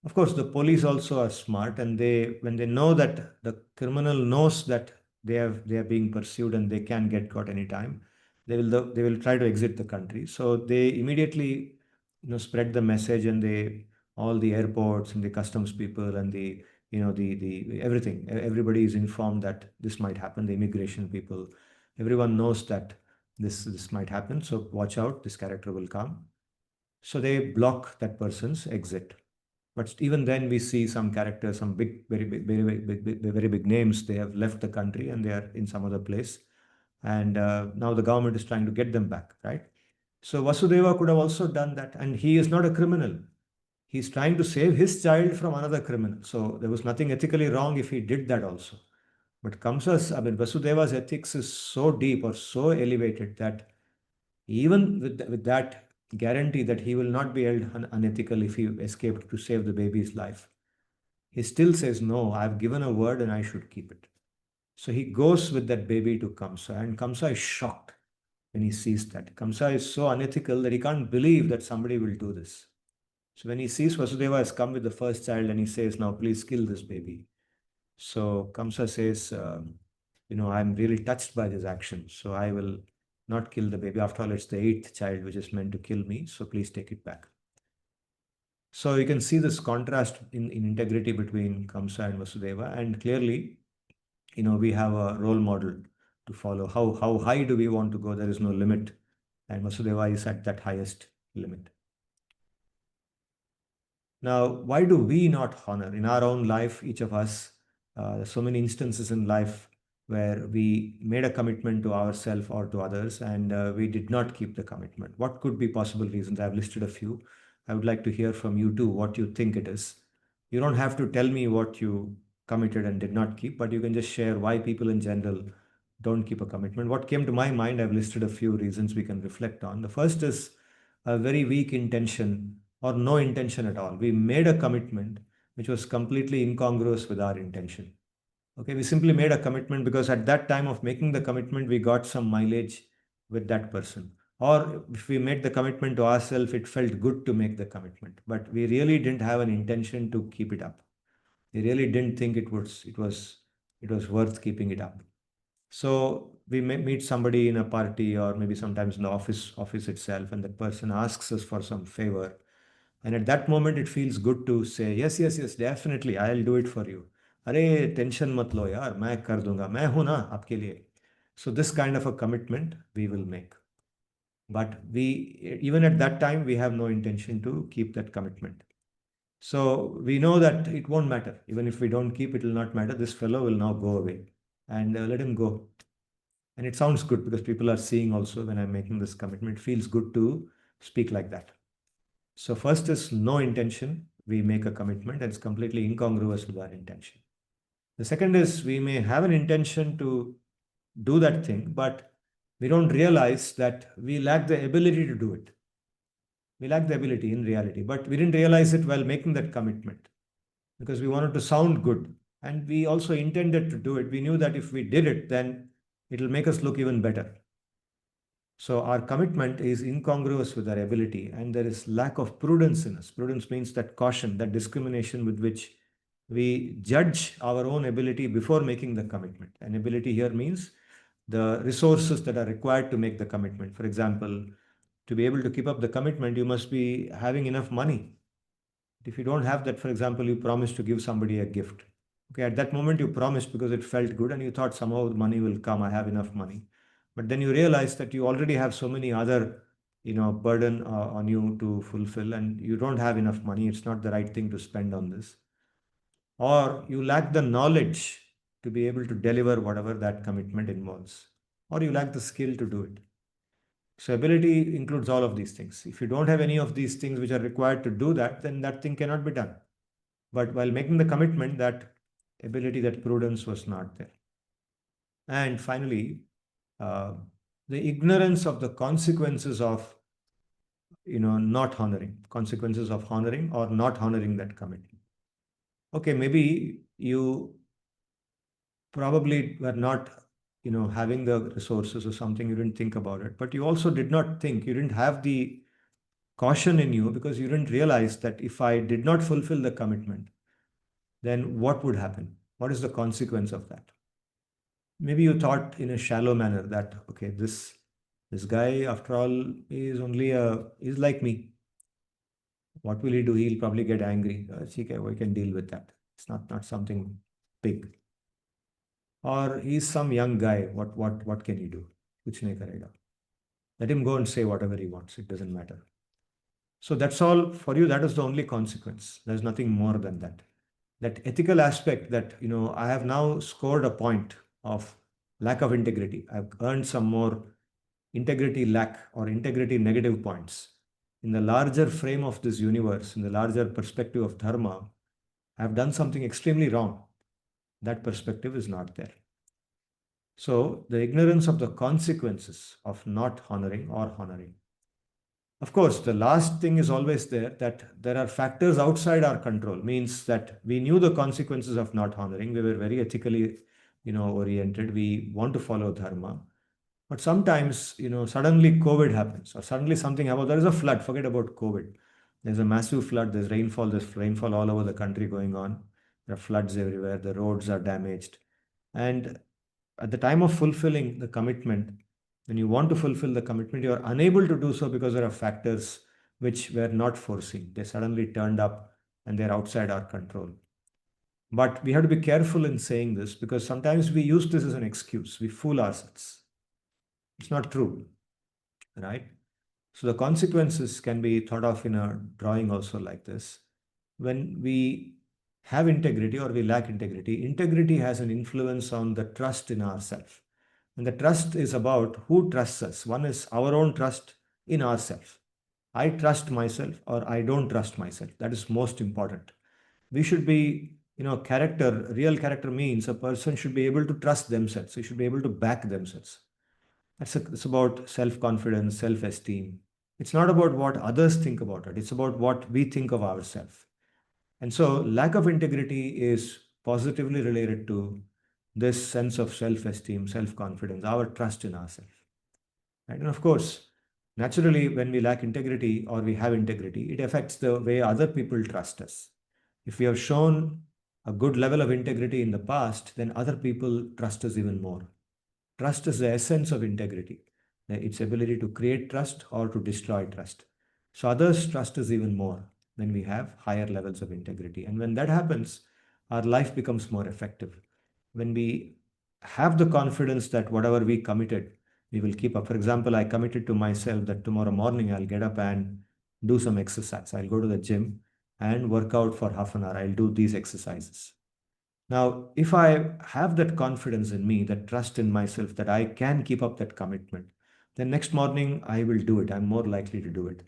Speaker 1: Of course, the police also are smart, and when they know that the criminal knows that they are being pursued and they can get caught anytime, they will try to exit the country. So they immediately, spread the message, and they all the airports and the customs people and the the everything, everybody is informed that this might happen. The immigration people, everyone knows that this might happen. So watch out, this character will come. So they block that person's exit. But even then, we see some characters, some big, very big, very big names. They have left the country and they are in some other place. And now the government is trying to get them back, right? So Vasudeva could have also done that. And he is not a criminal. He's trying to save his child from another criminal. So there was nothing ethically wrong if he did that also. But Vasudeva's ethics is so deep or so elevated that even with that guarantee that he will not be held unethical if he escaped to save the baby's life, he still says, no, I've given a word and I should keep it. So he goes with that baby to Kamsa, and Kamsa is shocked when he sees that. Kamsa is so unethical that he can't believe that somebody will do this. So when he sees Vasudeva has come with the first child and he says, now please kill this baby. So Kamsa says, I'm really touched by this action. So I will not kill the baby. After all, it's the eighth child which is meant to kill me. So please take it back. So you can see this contrast in integrity between Kamsa and Vasudeva. And clearly, we have a role model to follow. How high do we want to go? There is no limit. And Vasudeva is at that highest limit. Now, why do we not honor in our own life, each of us? There's so many instances in life where we made a commitment to ourselves or to others, and we did not keep the commitment. What could be possible reasons? I've listed a few. I would like to hear from you too what you think it is. You don't have to tell me what you committed and did not keep, but you can just share why people in general don't keep a commitment. What came to my mind, I've listed a few reasons we can reflect on. The first is a very weak intention or no intention at all. We made a commitment which was completely incongruous with our intention. Okay, we simply made a commitment because at that time of making the commitment, we got some mileage with that person. Or if we made the commitment to ourselves, it felt good to make the commitment, but we really didn't have an intention to keep it up. We really didn't think it was worth keeping it up. So we may meet somebody in a party or maybe sometimes in the office itself, and that person asks us for some favor. And at that moment, it feels good to say, yes, yes, yes, definitely, I'll do it for you. अरे tension मत लो यार, मैं कर दूंगा, मैं हूं ना आपके लिए. So this kind of a commitment we will make. But even at that time, we have no intention to keep that commitment. So we know that it won't matter. Even if we don't keep, it will not matter. This fellow will now go away, and let him go. And it sounds good because people are seeing also when I'm making this commitment. It feels good to speak like that. So first is no intention. We make a commitment and it's completely incongruous with our intention. The second is we may have an intention to do that thing, but we don't realize that we lack the ability to do it. We lack the ability in reality, but we didn't realize it while making that commitment because we wanted to sound good. And we also intended to do it. We knew that if we did it, then it'll make us look even better. So our commitment is incongruous with our ability, and there is lack of prudence in us. Prudence means that caution, that discrimination with which we judge our own ability before making the commitment. And ability here means the resources that are required to make the commitment. For example, to be able to keep up the commitment, you must be having enough money. If you don't have that, for example, you promised to give somebody a gift. Okay, at that moment you promised because it felt good and you thought somehow the money will come, I have enough money. But then you realize that you already have so many other, burden on you to fulfill and you don't have enough money. It's not the right thing to spend on this. Or you lack the knowledge to be able to deliver whatever that commitment involves. Or you lack the skill to do it. So ability includes all of these things. If you don't have any of these things which are required to do that, then that thing cannot be done. But while making the commitment, that ability, that prudence was not there. And finally, uh, the ignorance of the consequences of not honoring, consequences of honoring or not honoring that commitment. Okay, maybe you probably were not having the resources or something, you didn't think about it, but you also did not think, you didn't have the caution in you because you didn't realize that if I did not fulfill the commitment, then what would happen? What is the consequence of that? Maybe you thought in a shallow manner that, okay, this guy, after all, is like me. What will he do? He'll probably get angry. Okay, we can deal with that. It's not something big. Or he's some young guy. What can he do? Kuch nahi karega. Let him go and say whatever he wants. It doesn't matter. So that's all for you. That is the only consequence. There's nothing more than that. That ethical aspect that, I have now scored a point of lack of integrity. I've earned some more integrity lack or integrity negative points. In the larger frame of this universe, in the larger perspective of dharma, I've done something extremely wrong. That perspective is not there. So the ignorance of the consequences of not honoring or honoring. Of course, the last thing is always there, that there are factors outside our control, means that we knew the consequences of not honoring. We were very ethically, oriented. We want to follow dharma. But sometimes, suddenly COVID happens or suddenly something happens. There is a flood. Forget about COVID. There's a massive flood. There's rainfall all over the country going on. There are floods everywhere. The roads are damaged. And at the time of fulfilling the commitment, when you want to fulfill the commitment, you are unable to do so because there are factors which were not foreseen. They suddenly turned up and they're outside our control. But we have to be careful in saying this because sometimes we use this as an excuse. We fool ourselves. It's not true, right? So the consequences can be thought of in a drawing also like this. When we have integrity or we lack integrity, integrity has an influence on the trust in ourselves. And the trust is about who trusts us. One is our own trust in ourselves. I trust myself or I don't trust myself. That is most important. We should be, real character means a person should be able to trust themselves. They should be able to back themselves. It's about self-confidence, self-esteem. It's not about what others think about it. It's about what we think of ourselves. And so lack of integrity is positively related to this sense of self-esteem, self-confidence, our trust in ourselves. Right? And of course, naturally, when we lack integrity or we have integrity, it affects the way other people trust us. If we have shown a good level of integrity in the past, then other people trust us even more. Trust is the essence of integrity, its ability to create trust or to destroy trust. So others trust us even more when we have higher levels of integrity. And when that happens, our life becomes more effective. When we have the confidence that whatever we committed, we will keep up. For example, I committed to myself that tomorrow morning I'll get up and do some exercise. I'll go to the gym and work out for half an hour. I'll do these exercises. Now, if I have that confidence in me, that trust in myself that I can keep up that commitment, then next morning I will do it. I'm more likely to do it.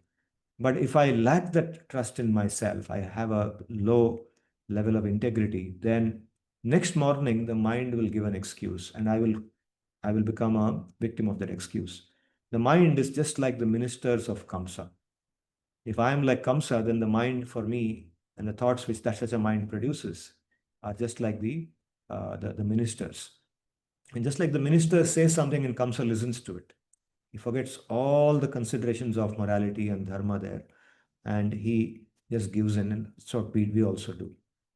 Speaker 1: But if I lack that trust in myself, I have a low level of integrity, then next morning the mind will give an excuse and I will become a victim of that excuse. The mind is just like the ministers of Kamsa. If I am like Kamsa, then the mind for me and the thoughts which that such a mind produces are just like the ministers. And just like the minister says something and Kamsa listens to it, he forgets all the considerations of morality and dharma there, and he just gives in. And so we also do.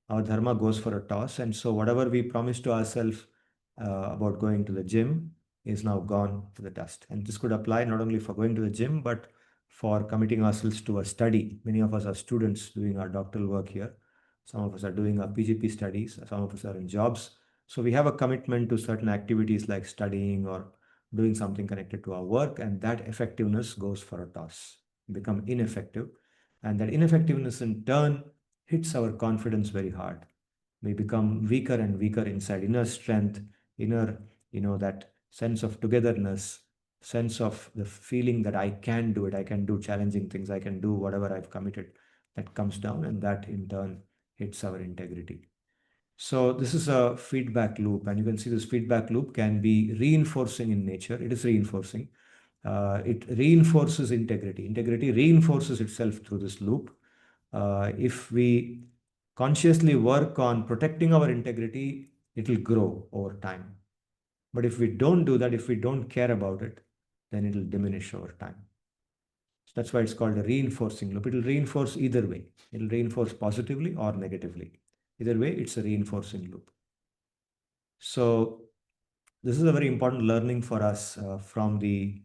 Speaker 1: Our dharma goes for a toss, and so whatever we promised to ourselves about going to the gym is now gone to the dust. And this could apply not only for going to the gym, but for committing ourselves to a study. Many of us are students doing our doctoral work here. Some of us are doing our PGP studies. Some of us are in jobs. So we have a commitment to certain activities like studying or doing something connected to our work, and that effectiveness goes for a toss, become ineffective. And that ineffectiveness in turn hits our confidence very hard. We become weaker and weaker inside, inner strength, inner, that sense of togetherness, sense of the feeling that I can do it, I can do challenging things, I can do whatever I've committed, that comes down, and that in turn hits our integrity. So this is a feedback loop, and you can see this feedback loop can be reinforcing in nature. It is reinforcing. It reinforces integrity. Integrity reinforces itself through this loop. If we consciously work on protecting our integrity, it will grow over time. But if we don't do that, if we don't care about it, then it will diminish over time. So that's why it's called a reinforcing loop. It will reinforce either way. It will reinforce positively or negatively. Either way, it's a reinforcing loop. So this is a very important learning for us from the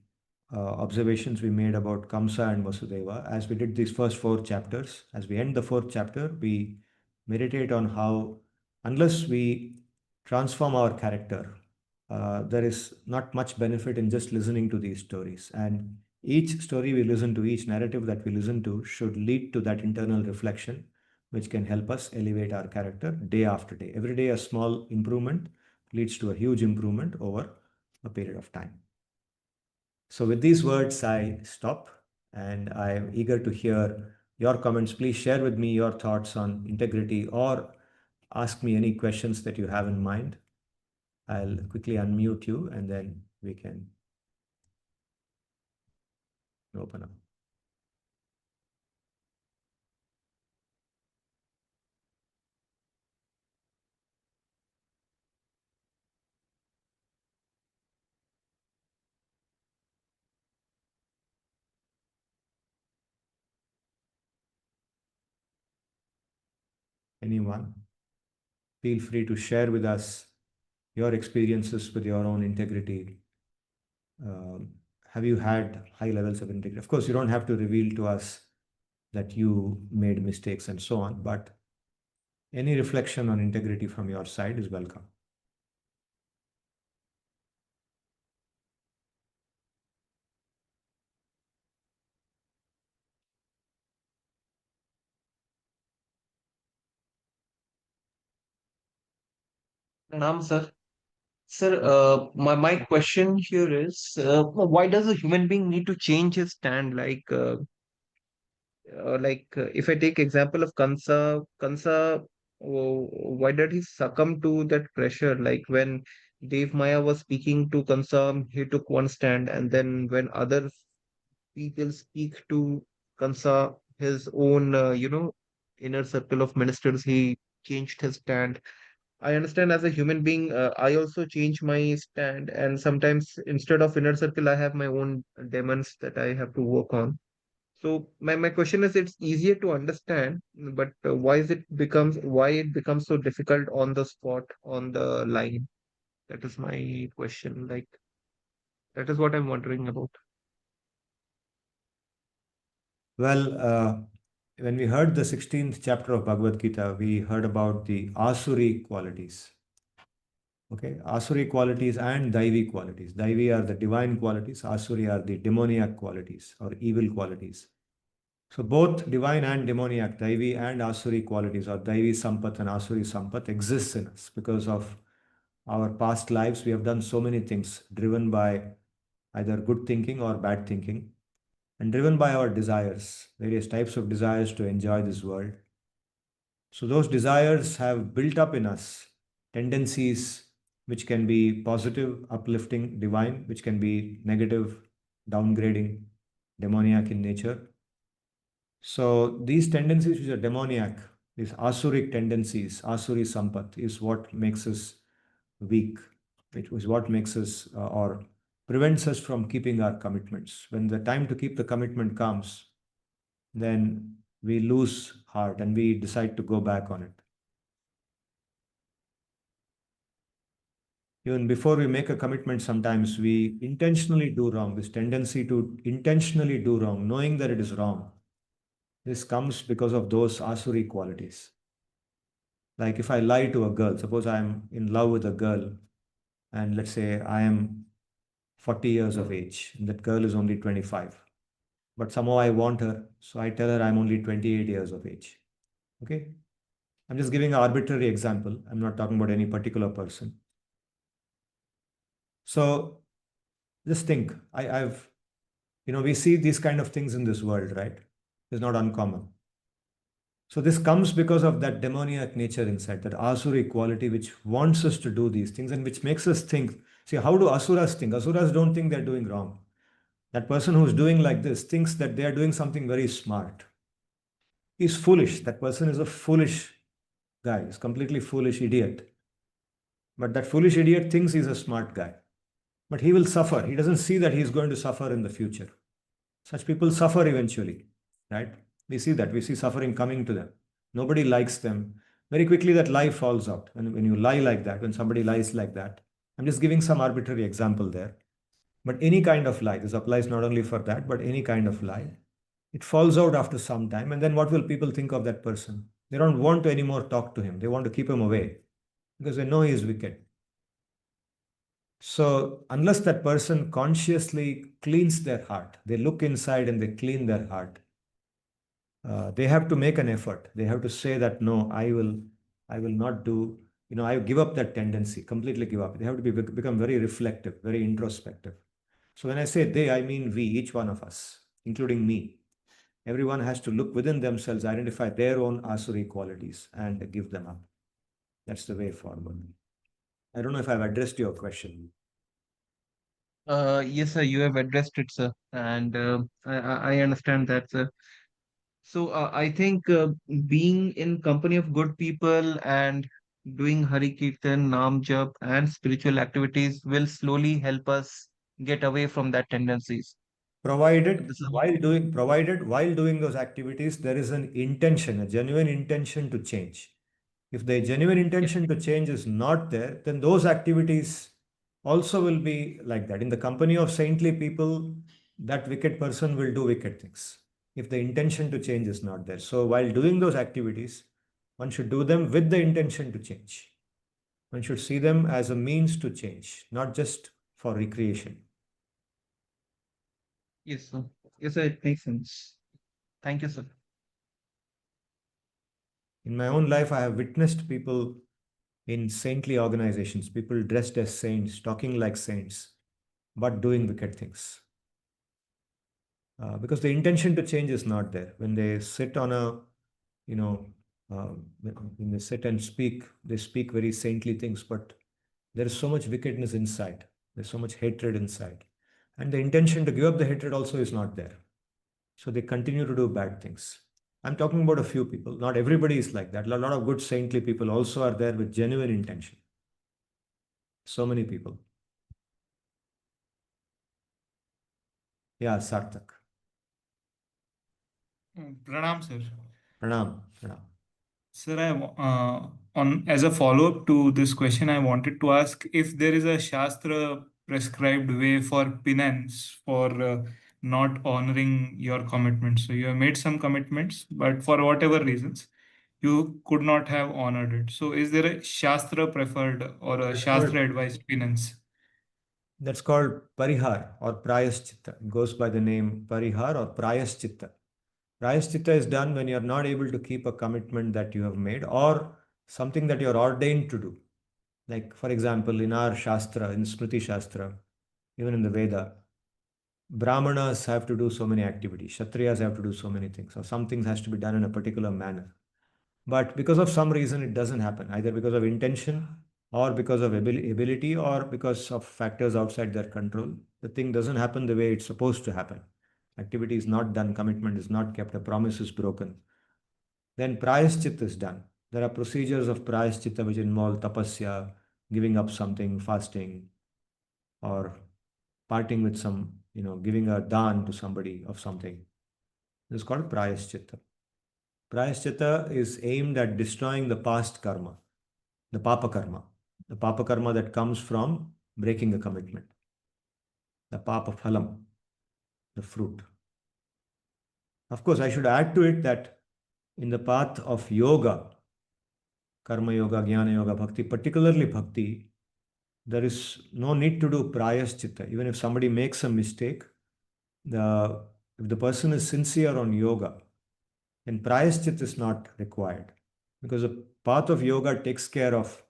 Speaker 1: observations we made about Kamsa and Vasudeva. As we did these first four chapters, as we end the fourth chapter, we meditate on how, unless we transform our character, there is not much benefit in just listening to these stories. And each story we listen to, each narrative that we listen to, should lead to that internal reflection, which can help us elevate our character day after day. Every day, a small improvement leads to a huge improvement over a period of time. So, with these words, I stop and I am eager to hear your comments. Please share with me your thoughts on integrity or ask me any questions that you have in mind. I'll quickly unmute you and then we can open up. Anyone? Feel free to share with us your experiences with your own integrity. Um, have you had high levels of integrity? Of course, you don't have to reveal to us that you made mistakes and so on, but any reflection on integrity from your side is welcome.
Speaker 2: Pranam, sir. Sir, my question here is, why does a human being need to change his stand? If I take example of Kansa, why did he succumb to that pressure? Like when Dev Maya was speaking to Kansa, he took one stand, and then when other people speak to Kansa, his own, inner circle of ministers, he changed his stand. I understand as a human being, I also change my stand, and sometimes instead of inner circle, I have my own demons that I have to work on. So my question is, it's easier to understand, but why it becomes so difficult on the spot, on the line? That is my question. Like that is what I'm wondering about.
Speaker 1: Well, when we heard the 16th chapter of Bhagavad Gita, we heard about the Asuri qualities. Okay, Asuri qualities and Daivi qualities. Daivi are the divine qualities, Asuri are the demoniac qualities or evil qualities. So both divine and demoniac, Daivi and Asuri qualities, or Daivi Sampat and Asuri Sampat, exists in us because of our past lives. We have done so many things driven by either good thinking or bad thinking, and driven by our desires, various types of desires to enjoy this world. So those desires have built up in us tendencies which can be positive, uplifting, divine, which can be negative, downgrading, demoniac in nature. So these tendencies which are demoniac, these asuric tendencies, asuri sampat, is what makes us weak, which is what makes us or prevents us from keeping our commitments. When the time to keep the commitment comes, then we lose heart and we decide to go back on it. Even before we make a commitment, sometimes we intentionally do wrong. This tendency to intentionally do wrong, knowing that it is wrong, this comes because of those asuri qualities. Like if I lie to a girl, suppose I'm in love with a girl, and let's say I am 40 years of age, and that girl is only 25. But somehow I want her, so I tell her I'm only 28 years of age. Okay? I'm just giving an arbitrary example. I'm not talking about any particular person. So just think, I've, we see these kind of things in this world, right? It's not uncommon. So this comes because of that demoniac nature inside, that asuri quality which wants us to do these things and which makes us think. See, how do asuras think? Asuras don't think they're doing wrong. That person who's doing like this thinks that they are doing something very smart. He's foolish. That person is a foolish guy. He's completely foolish idiot. But that foolish idiot thinks he's a smart guy. But he will suffer. He doesn't see that he's going to suffer in the future. Such people suffer eventually, right? We see that. We see suffering coming to them. Nobody likes them. Very quickly, that lie falls out. When you lie like that, when somebody lies like that, I'm just giving some arbitrary example there. But any kind of lie, this applies not only for that, but any kind of lie, it falls out after some time. And then what will people think of that person? They don't want to anymore talk to him. They want to keep him away because they know he is wicked. So, unless that person consciously cleans their heart, they look inside and they clean their heart, they have to make an effort. They have to say that, no, I will not do, I give up that tendency, completely give up. They have to become very reflective, very introspective. So, when I say they, I mean we, each one of us, including me. Everyone has to look within themselves, identify their own asuri qualities, and give them up. That's the way forward. I don't know if I've addressed your question.
Speaker 2: Yes, sir, you have addressed it, sir, and I understand that, sir. So I think being in company of good people and doing Hari Kirtan, Nam Jap, and spiritual activities will slowly help us get away from that tendencies.
Speaker 1: Provided
Speaker 2: This is
Speaker 1: provided while doing those activities, there is an intention, a genuine intention to change. If the genuine
Speaker 2: yes,
Speaker 1: intention to change is not there, then those activities also will be like that. In the company of saintly people, that wicked person will do wicked things if the intention to change is not there. So while doing those activities, one should do them with the intention to change. One should see them as a means to change, not just for recreation.
Speaker 2: yes, sir. Yes, sir, it makes sense. Thank you, sir.
Speaker 1: In my own life, I have witnessed people in saintly organizations, people dressed as saints, talking like saints, but doing wicked things. Because the intention to change is not there. When they sit on a, you know, when they sit and speak, they speak very saintly things, but there is so much wickedness inside. There's so much hatred inside. And the intention to give up the hatred also is not there. So they continue to do bad things. I'm talking about a few people. Not everybody is like that. A lot of good saintly people also are there with genuine intention. So many people. Yeah, Sarthak.
Speaker 3: Pranam, sir.
Speaker 1: Pranam. Pranam.
Speaker 3: Sir, on as a follow-up to this question, I wanted to ask if there is a Shastra prescribed way for penance for not honoring your commitments. So you have made some commitments, but for whatever reasons, you could not have honored it. So is there a Shastra preferred or a
Speaker 1: That's called,
Speaker 3: Shastra advised penance?
Speaker 1: that's called parihar or prayaschitta. It goes by the name parihar or prayaschitta. Prayaschitta is done when you are not able to keep a commitment that you have made or something that you are ordained to do. Like, for example, in our Shastra, in Smriti Shastra, even in the Veda, Brahmanas have to do so many activities, Kshatriyas have to do so many things, or some things has to be done in a particular manner. But because of some reason, it doesn't happen, either because of intention or because of ability or because of factors outside their control. The thing doesn't happen the way it's supposed to happen. Activity is not done, commitment is not kept, a promise is broken. Then prayaschit is done. There are procedures of prayaschita which involve tapasya, giving up something, fasting, or parting with some, giving a dan to somebody of something. This is called prayaschita. Prayaschita is aimed at destroying the past karma, the papa karma that comes from breaking a commitment, the papa phalam, the fruit. Of course, I should add to it that in the path of yoga, karma yoga, jnana yoga, bhakti, particularly bhakti, there is no need to do prayaschita. Even if somebody makes a mistake, if the person is sincere on yoga, then prayaschit is not required because the path of yoga takes care of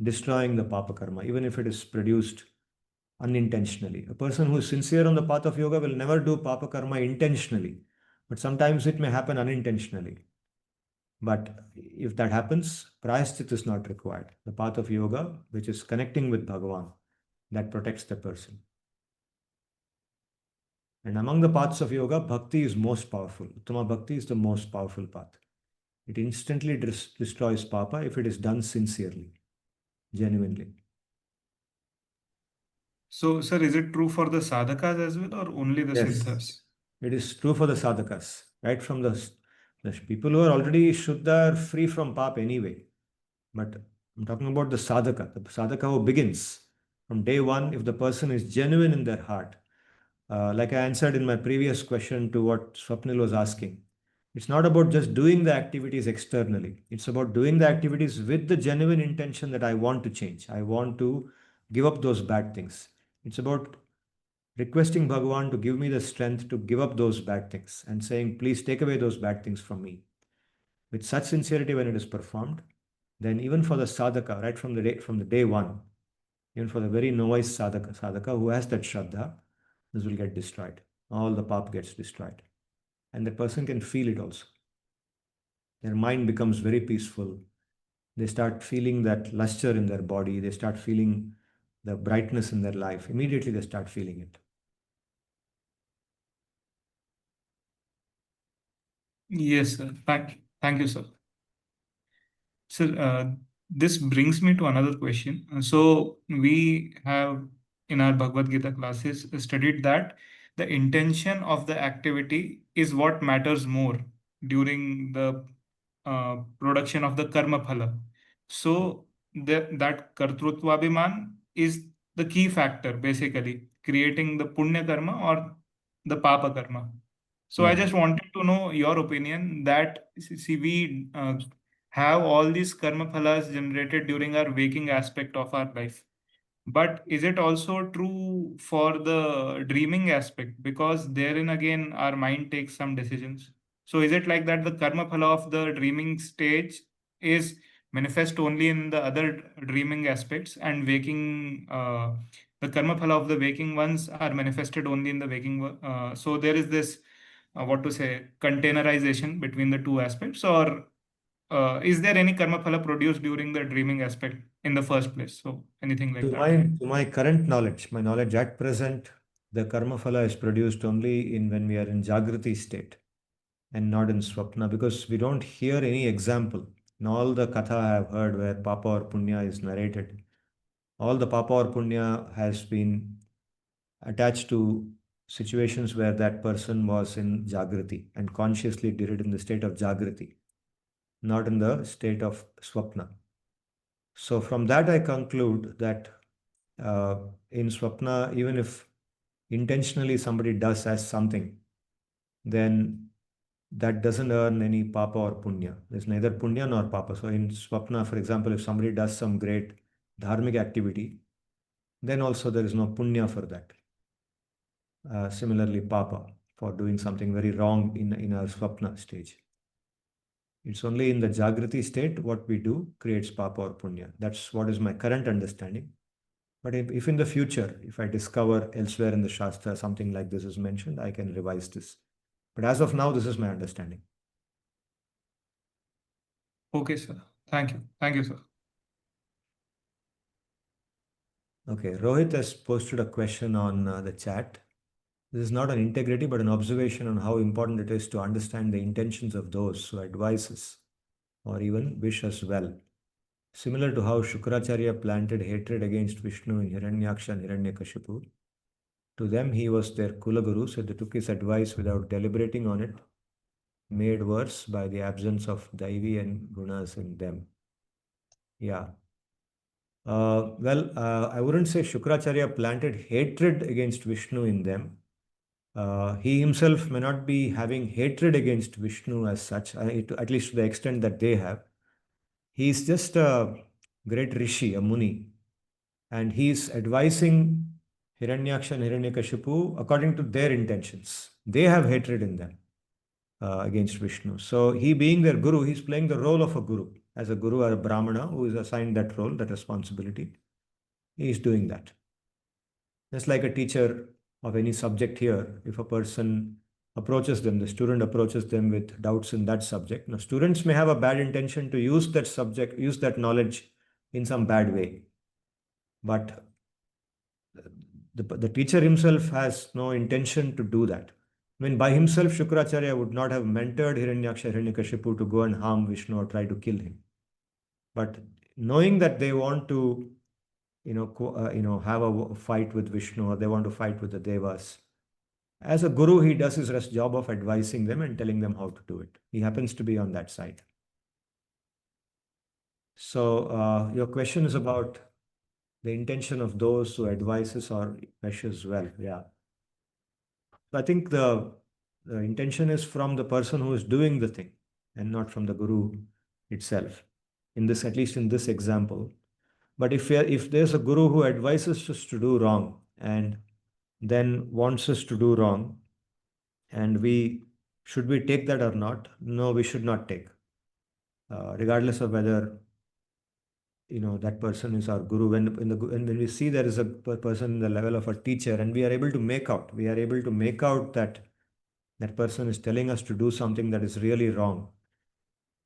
Speaker 1: destroying the papa karma, even if it is produced unintentionally. A person who is sincere on the path of yoga will never do papa karma intentionally, but sometimes it may happen unintentionally. But if that happens, prayaschit is not required. The path of yoga, which is connecting with Bhagavan, that protects the person. And among the paths of yoga, bhakti is most powerful. Uttama bhakti is the most powerful path. It instantly destroys papa if it is done sincerely, genuinely.
Speaker 3: So, sir, is it true for the sadhakas as well, or only the
Speaker 1: Yes,
Speaker 3: siddhas?
Speaker 1: it is true for the sadhakas, right from the people who are already Shuddha are free from pap anyway. But I'm talking about the sadhaka who begins from day one. If the person is genuine in their heart, like I answered in my previous question to what Swapnil was asking, it's not about just doing the activities externally. It's about doing the activities with the genuine intention that I want to change. I want to give up those bad things. It's about requesting Bhagavan to give me the strength to give up those bad things and saying, please take away those bad things from me. With such sincerity, when it is performed, then even for the sadhaka, right from the day one, even for the very novice sadhaka who has that shraddha, this will get destroyed. All the pap gets destroyed. And the person can feel it also. Their mind becomes very peaceful. They start feeling that luster in their body. They start feeling the brightness in their life. Immediately they start feeling it.
Speaker 3: Yes, sir. Thank you, sir. Sir, this brings me to another question. So, we have in our Bhagavad Gita classes studied that the intention of the activity is what matters more during the production of the karma phala. So, that kartrutva is the key factor, basically, creating the punya karma or the papa karma. So, I just wanted to know your opinion that, see, we have all these karma phalas generated during our waking aspect of our life. But is it also true for the dreaming aspect? Because therein again, our mind takes some decisions. So is it like that the karma phala of the dreaming stage is manifest only in the other dreaming aspects, and waking, the karma phala of the waking ones are manifested only in the waking? So there is this, what to say, containerization between the two aspects, or is there any karma phala produced during the dreaming aspect in the first place? So anything like that?
Speaker 1: To my current knowledge, my knowledge at present, the karma phala is produced only in when we are in Jagrati state and not in Swapna, because we don't hear any example. In all the katha I have heard where Papa or Punya is narrated, all the Papa or Punya has been attached to situations where that person was in Jagrati and consciously did it in the state of Jagrati, not in the state of Swapna. So from that I conclude that uh, in Swapna, even if intentionally somebody does as something, then that doesn't earn any papa or punya. There's neither punya nor papa. So in Swapna, for example, if somebody does some great dharmic activity, then also there is no punya for that. Similarly, papa. for doing something very wrong in our swapna stage. It's only in the Jagrati state what we do creates papa or punya. That's what is my current understanding. But if in the future, if I discover elsewhere in the Shastra something like this is mentioned, I can revise this. But as of now, this is my understanding.
Speaker 3: Okay, sir. Thank you. Thank you, sir.
Speaker 1: Okay, Rohit has posted a question on the chat. This is not an integrity, but an observation on how important it is to understand the intentions of those who advise us or even wish us well. Similar to how Shukracharya planted hatred against Vishnu in Hiranyaksha and Hiranyakashipu, to them he was their Kulaguru, so they took his advice without deliberating on it, made worse by the absence of Daivi and Gunas in them. Yeah. I wouldn't say Shukracharya planted hatred against Vishnu in them. He himself may not be having hatred against Vishnu as such, at least to the extent that they have. He's just a great rishi, a muni, and he's advising Hiranyaksha and Hiranyakashipu according to their intentions. They have hatred in them against Vishnu. So he being their guru, he's playing the role of a guru. As a guru or a brahmana who is assigned that role, that responsibility, he is doing that. Just like a teacher of any subject here, if a person approaches them, the student approaches them with doubts in that subject. Now, students may have a bad intention to use that subject, use that knowledge in some bad way. But the teacher himself has no intention to do that. I mean, by himself, Shukracharya would not have mentored Hiranyaksha, Hiranyakashipu to go and harm Vishnu or try to kill him. But knowing that they want to, have a fight with Vishnu or they want to fight with the Devas, as a guru, he does his job of advising them and telling them how to do it. He happens to be on that side. So your question is about the intention of those who advises or wishes well. Yeah. So I think the intention is from the person who is doing the thing and not from the guru itself. At least in this example. But if there's a guru who advises us to do wrong and then wants us to do wrong, and should we take that or not? No, we should not take. Regardless of whether that person is our guru. When we see there is a person in the level of a teacher, and we are able to make out that that person is telling us to do something that is really wrong.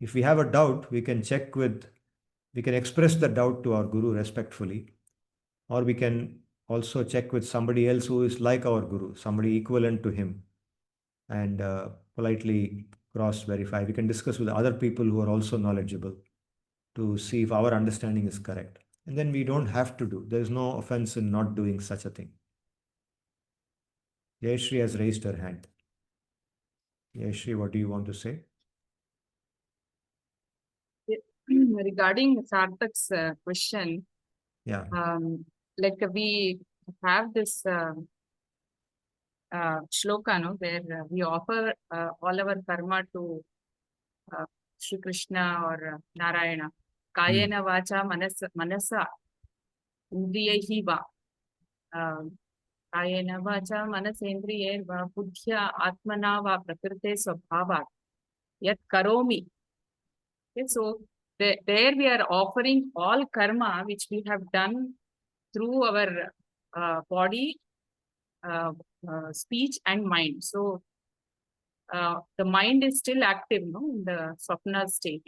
Speaker 1: If we have a doubt, we can express the doubt to our guru respectfully, or we can also check with somebody else who is like our guru, somebody equivalent to him, and politely cross-verify. We can discuss with other people who are also knowledgeable to see if our understanding is correct. And then we don't have to do. There is no offense in not doing such a thing. Jayashri has raised her hand. Jayashri, what do you want to say?
Speaker 4: Regarding Sarthak's question,
Speaker 1: Yeah.
Speaker 4: like we have this shloka, no, where we offer all our karma to Shri Krishna or Narayana. Kayena vacha manasa indriyaihi va. Kayena vacha manasendriyaihi va buddhya atmana va prakrite svabhavat yat karomi. Okay, so there we are offering all karma which we have done through our body, speech and mind. So the mind is still active, no, in the swapna state.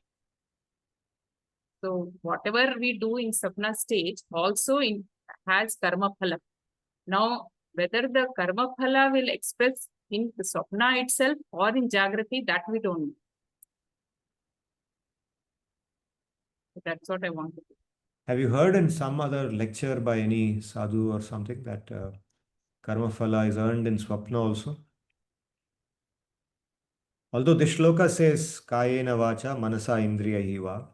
Speaker 4: So whatever we do in swapna stage also has karma phala. Now, whether the karma phala will express in the swapna itself or in Jagrati, that we don't know. So that's what I want to do.
Speaker 1: Have you heard in some other lecture by any sadhu or something that karma phala is earned in swapna also? Although this shloka says kayena vacha manasa indriyahi va.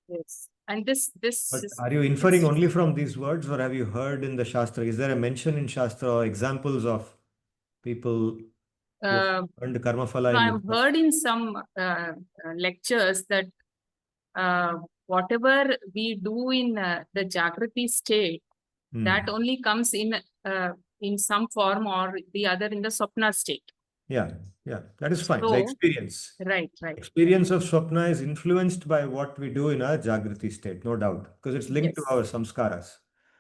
Speaker 4: Yes. And this
Speaker 1: But are you inferring only from these words, or have you heard in the Shastra? Is there a mention in Shastra or examples of people who have earned karma phala?
Speaker 4: I've heard in some lectures that whatever we do in the Jagrati state, that only comes in some form or the other in the Swapna state.
Speaker 1: Yeah, that is fine. The
Speaker 4: So,
Speaker 1: experience.
Speaker 4: right.
Speaker 1: Experience of swapna is influenced by what we do in our Jagrati state, no doubt, because it's linked to
Speaker 4: Yes.
Speaker 1: our samskaras.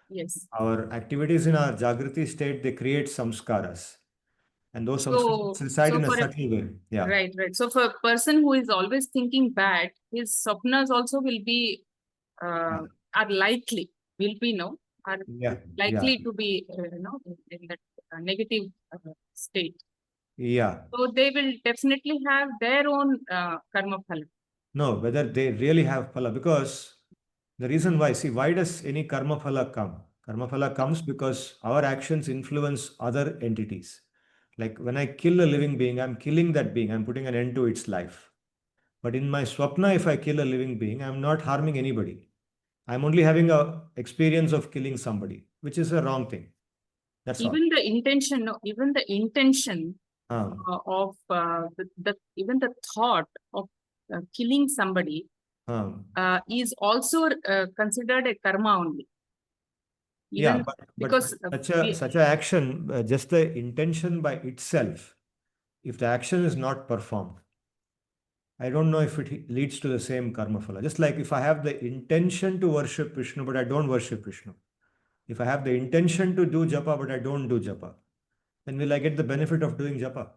Speaker 4: Yes.
Speaker 1: Our activities in our Jagrati state, they create samskaras. And those samskaras reside in a
Speaker 4: for a
Speaker 1: subtle way. Yeah.
Speaker 4: right. So for a person who is always thinking bad, his swapnas also will be are likely will be are likely to be in that negative state.
Speaker 1: Yeah.
Speaker 4: So they will definitely have their own karma phala.
Speaker 1: No, whether they really have phala, because the reason why, see, why does any karma phala come? Karma phala comes because our actions influence other entities. Like when I kill a living being, I'm killing that being, I'm putting an end to its life. But in my swapna, if I kill a living being, I'm not harming anybody. I'm only having a experience of killing somebody, which is a wrong thing. That's all.
Speaker 4: Even the intention of even the thought of killing somebody is also considered a karma only. Even
Speaker 1: Yeah, but
Speaker 4: because
Speaker 1: such a action, just the intention by itself, if the action is not performed, I don't know if it leads to the same karma phala. Just like if I have the intention to worship Vishnu, but I don't worship Vishnu. If I have the intention to do japa, but I don't do japa, then will I get the benefit of doing japa?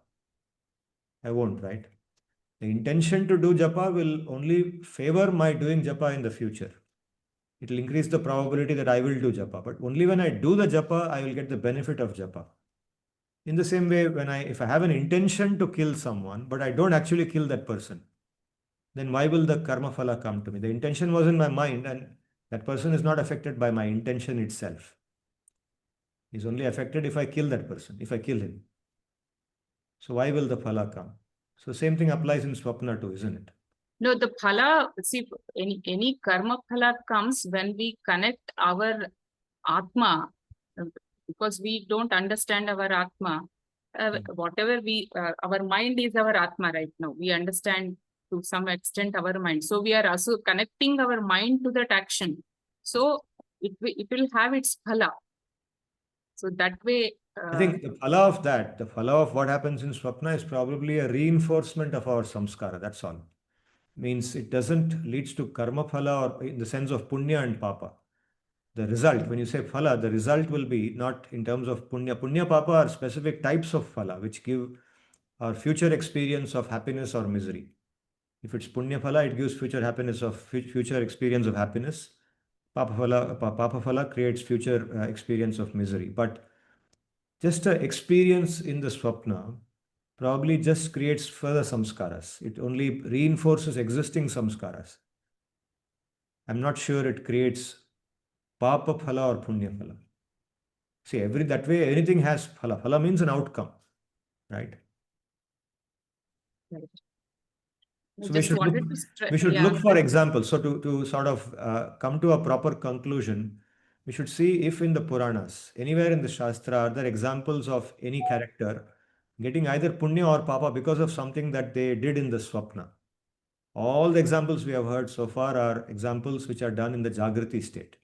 Speaker 1: I won't, right? The intention to do japa will only favor my doing japa in the future. It will increase the probability that I will do japa. But only when I do the japa, I will get the benefit of japa. In the same way, if I have an intention to kill someone, but I don't actually kill that person, then why will the karma phala come to me? The intention was in my mind, and that person is not affected by my intention itself. He's only affected if I kill that person, if I kill him. So why will the phala come? So same thing applies in swapna too, isn't it?
Speaker 4: No, the phala, see, any karma phala comes when we connect our atma, because we don't understand our atma. Whatever our mind is our atma right now. We understand to some extent our mind. So we are also connecting our mind to that action. So it will have its phala. So that way.
Speaker 1: I think the phala of what happens in swapna is probably a reinforcement of our samskara. That's all. Means it doesn't leads to karma phala or in the sense of punya and papa. The result, when you say phala, the result will be not in terms of punya. Punya papa are specific types of phala which give our future experience of happiness or misery. If it's punya phala, it gives future happiness of future experience of happiness. Papa phala creates future experience of misery. But just an experience in the swapna probably just creates further samskaras. It only reinforces existing samskaras. I'm not sure it creates papa phala or punya phala. See, that way anything has phala. Phala means an outcome, right?
Speaker 4: Right.
Speaker 1: So we should look for examples. So to sort of come to a proper conclusion, we should see if in the Puranas, anywhere in the Shastra, are there examples of any character getting either punya or papa because of something that they did in the swapna. All the examples we have heard so far are examples which are done in the Jagrati state.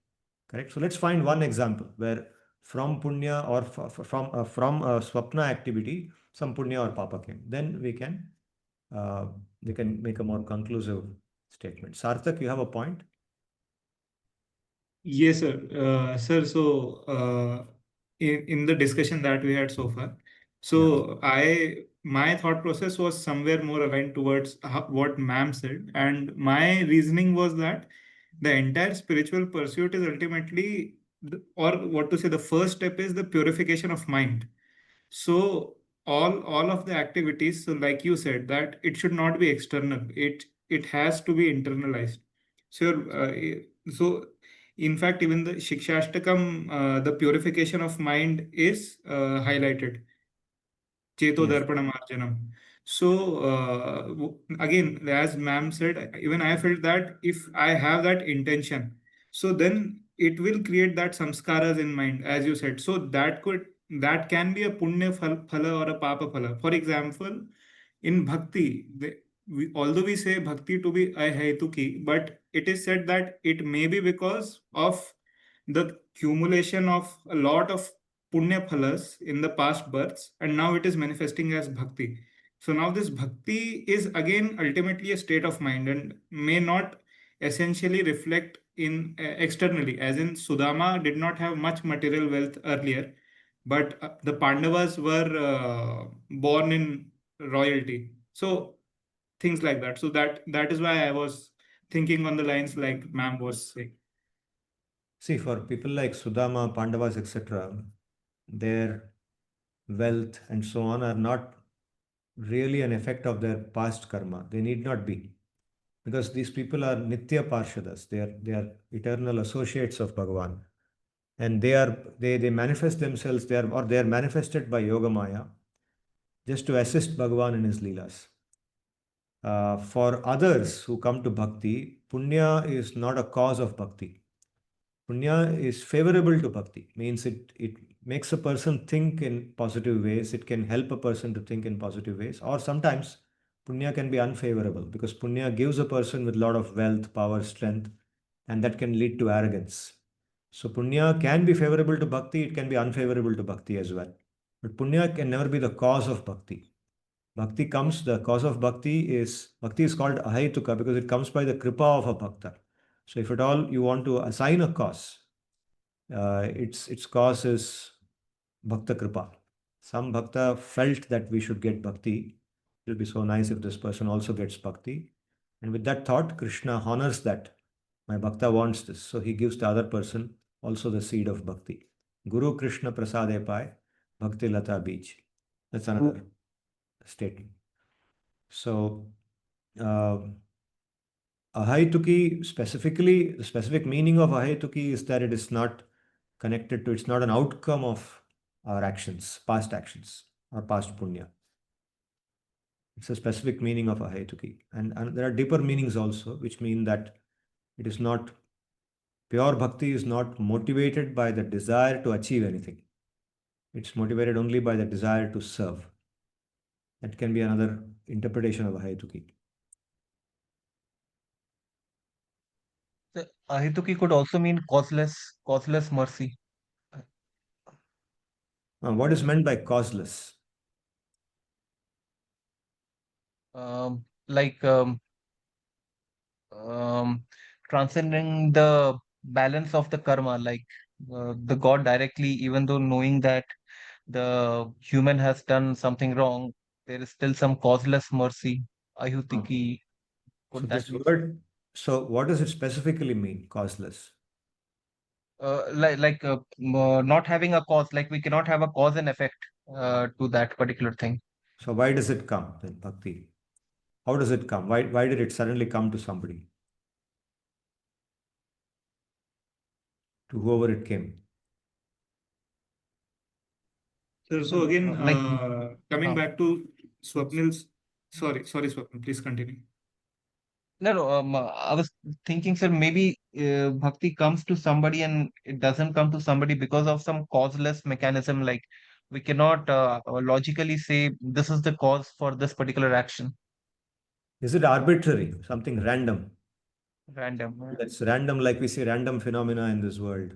Speaker 1: Correct? So let's find one example where from punya or from a swapna activity, some punya or papa came. Then we can make a more conclusive statement. Sarthak, you have a point?
Speaker 3: Yes, sir. Sir, so in the discussion that we had so far, so my thought process was somewhere more aligned towards what ma'am said, and my reasoning was that the entire spiritual pursuit is ultimately, or what to say, the first step is the purification of mind. So all of the activities, so like you said, that it should not be external. It has to be internalized. So in fact, even the Shikshashtakam, the purification of mind is highlighted. Cheto
Speaker 1: Yes.
Speaker 3: Darpana Marjanam. So again, as ma'am said, even I felt that if I have that intention, so then it will create that samskaras in mind, as you said. So that can be a punya phala or a papa phala. For example, in bhakti, although we say bhakti to be ahetuki, but it is said that it may be because of the accumulation of a lot of punya phalas in the past births, and now it is manifesting as bhakti. So now this bhakti is again ultimately a state of mind and may not essentially reflect in externally, as in Sudama did not have much material wealth earlier, but the Pandavas were born in royalty. So things like that. So that is why I was thinking on the lines like ma'am was saying.
Speaker 1: See, for people like Sudama, Pandavas, etc., their wealth and so on are not really an effect of their past karma. They need not be. Because these people are Nitya Parshadas. They are eternal associates of Bhagavan. And they manifest themselves, they are manifested by Yoga Maya just to assist Bhagavan in his Leelas. For others who come to bhakti, punya is not a cause of bhakti. Punya is favorable to bhakti, means it makes a person think in positive ways, it can help a person to think in positive ways, or sometimes punya can be unfavorable because punya gives a person with a lot of wealth, power, strength, and that can lead to arrogance. So punya can be favorable to bhakti, it can be unfavorable to bhakti as well. But punya can never be the cause of bhakti. Bhakti comes, the cause of bhakti is called ahaituka because it comes by the kripa of a bhakta. So if at all you want to assign a cause, its cause is bhakta kripa. Some bhakta felt that we should get bhakti. It will be so nice if this person also gets bhakti. And with that thought, Krishna honors that. My bhakta wants this. So he gives the other person also the seed of bhakti. Guru Krishna prasade pai, bhakti lata beej. That's another statement. So, ahaituki specifically, the specific meaning of ahaituki is that it is not connected to, it's not an outcome of our actions, past actions or past punya. It's a specific meaning of ahaituki. And there are deeper meanings also, which mean that it is not, pure bhakti is not motivated by the desire to achieve anything. It's motivated only by the desire to serve. That can be another interpretation of ahaituki.
Speaker 2: The ahituki could also mean causeless mercy.
Speaker 1: What is meant by causeless?
Speaker 2: Like transcending the balance of the karma, like the God directly, even though knowing that the human has done something wrong, there is still some causeless mercy. Ahutiki,
Speaker 1: So
Speaker 2: could that
Speaker 1: this
Speaker 2: be?
Speaker 1: word, so what does it specifically mean, causeless?
Speaker 2: Not having a cause, like we cannot have a cause and effect to that particular thing.
Speaker 1: So why does it come then, bhakti? How does it come? Why did it suddenly come to somebody? To whoever it came.
Speaker 3: So again, coming
Speaker 2: uh,
Speaker 3: back to Swapnil's, sorry, Swapnil, please continue.
Speaker 2: no, I was thinking, sir, maybe bhakti comes to somebody and it doesn't come to somebody because of some causeless mechanism. Like we cannot logically say this is the cause for this particular action.
Speaker 1: Is it arbitrary, something random?
Speaker 2: Random.
Speaker 1: That's random, like we see random phenomena in this world.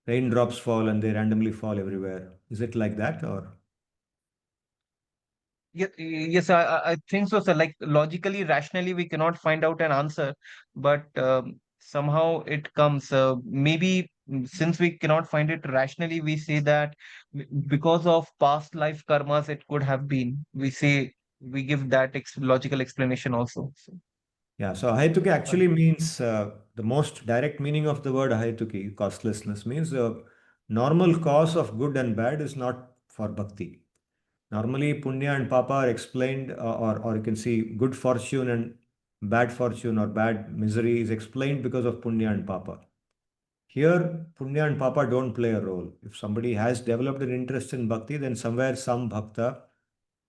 Speaker 1: Raindrops fall and they randomly fall everywhere. Is it like that or?
Speaker 2: Yes, I think so, sir. Like logically, rationally, we cannot find out an answer, but somehow it comes. Maybe since we cannot find it rationally, we say that because of past life karmas, it could have been. We say we give that logical explanation also. So,
Speaker 1: Yeah, so ahaituki actually means the most direct meaning of the word ahaituki, causelessness, means the normal cause of good and bad is not for bhakti. Normally, punya and papa are explained, or you can see good fortune and bad fortune or bad misery is explained because of punya and papa. Here, punya and papa don't play a role. If somebody has developed an interest in bhakti, then somewhere some bhakta,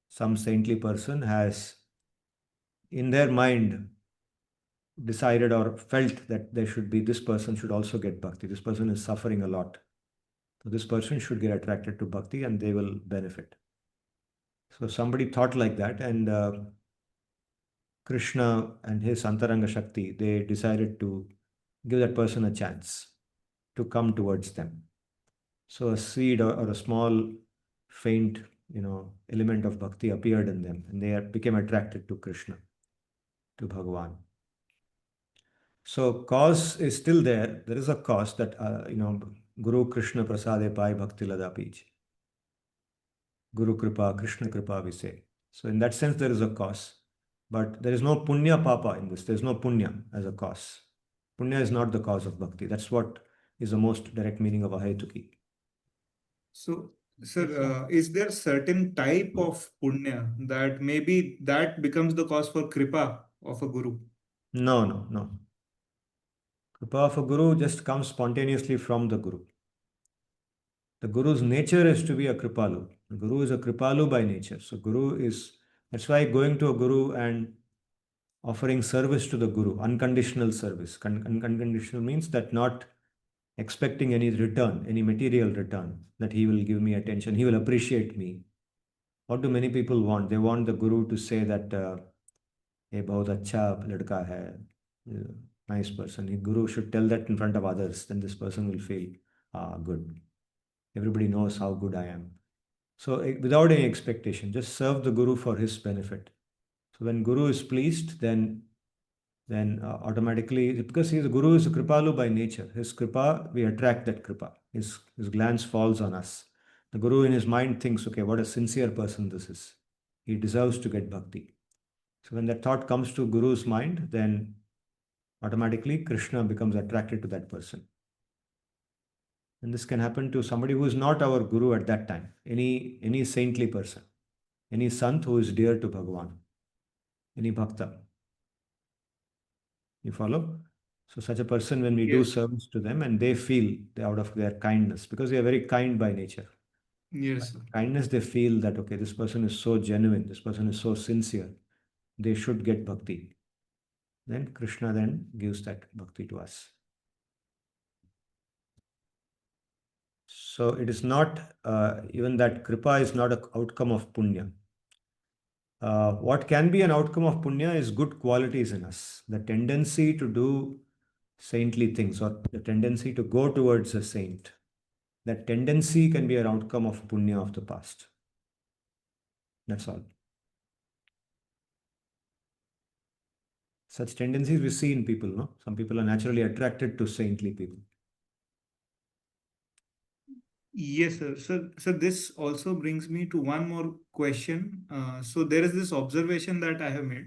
Speaker 1: some saintly person has in their mind decided or felt that there should be, this person should also get bhakti. This person is suffering a lot. So this person should get attracted to bhakti and they will benefit. So somebody thought like that, and Krishna and his Antaranga Shakti, they decided to give that person a chance to come towards them. So a seed or a small faint element of bhakti appeared in them, and they became attracted to Krishna, to Bhagavan. So cause is still there. There is a cause that, Guru Krishna Prasade Pai Bhakti Lada Pij. Guru Kripa, Krishna Kripa, we say. So in that sense, there is a cause. But there is no punya papa in this. There is no punya as a cause. Punya is not the cause of bhakti. That's what is the most direct meaning of ahetuki.
Speaker 3: So, sir, is there certain type of punya that maybe that becomes the cause for kripa of a guru?
Speaker 1: No, no, no. Kripa of a guru just comes spontaneously from the guru. The guru's nature is to be a kripalu. The guru is a kripalu by nature. So that's why going to a guru and offering service to the guru, unconditional service. Unconditional means that not expecting any return, any material return, that he will give me attention, he will appreciate me. What do many people want? They want the guru to say that, "Hey, bahut acha ladka hai, nice person." The guru should tell that in front of others, then this person will feel, good. Everybody knows how good I am. So without any expectation, just serve the guru for his benefit. So when guru is pleased, then automatically, because the guru is a kripalu by nature, his kripa, we attract that kripa. His glance falls on us. The guru in his mind thinks, okay, what a sincere person this is. He deserves to get bhakti. So when that thought comes to guru's mind, then automatically Krishna becomes attracted to that person. And this can happen to somebody who is not our guru at that time, any saintly person, any sant who is dear to Bhagavan, any bhakta. You follow? So such a person, when we do
Speaker 3: Yes.
Speaker 1: service to them, and they feel out of their kindness, because they are very kind by nature.
Speaker 3: Yes, sir.
Speaker 1: Kindness, they feel that, okay, this person is so genuine, this person is so sincere, they should get bhakti. Then Krishna then gives that bhakti to us. So it is not, even that kripa is not an outcome of punya. What can be an outcome of punya is good qualities in us. The tendency to do saintly things, or the tendency to go towards a saint. That tendency can be an outcome of punya of the past. That's all. Such tendencies we see in people, no? Some people are naturally attracted to saintly people.
Speaker 3: Yes, sir. So this also brings me to one more question. So there is this observation that I have made.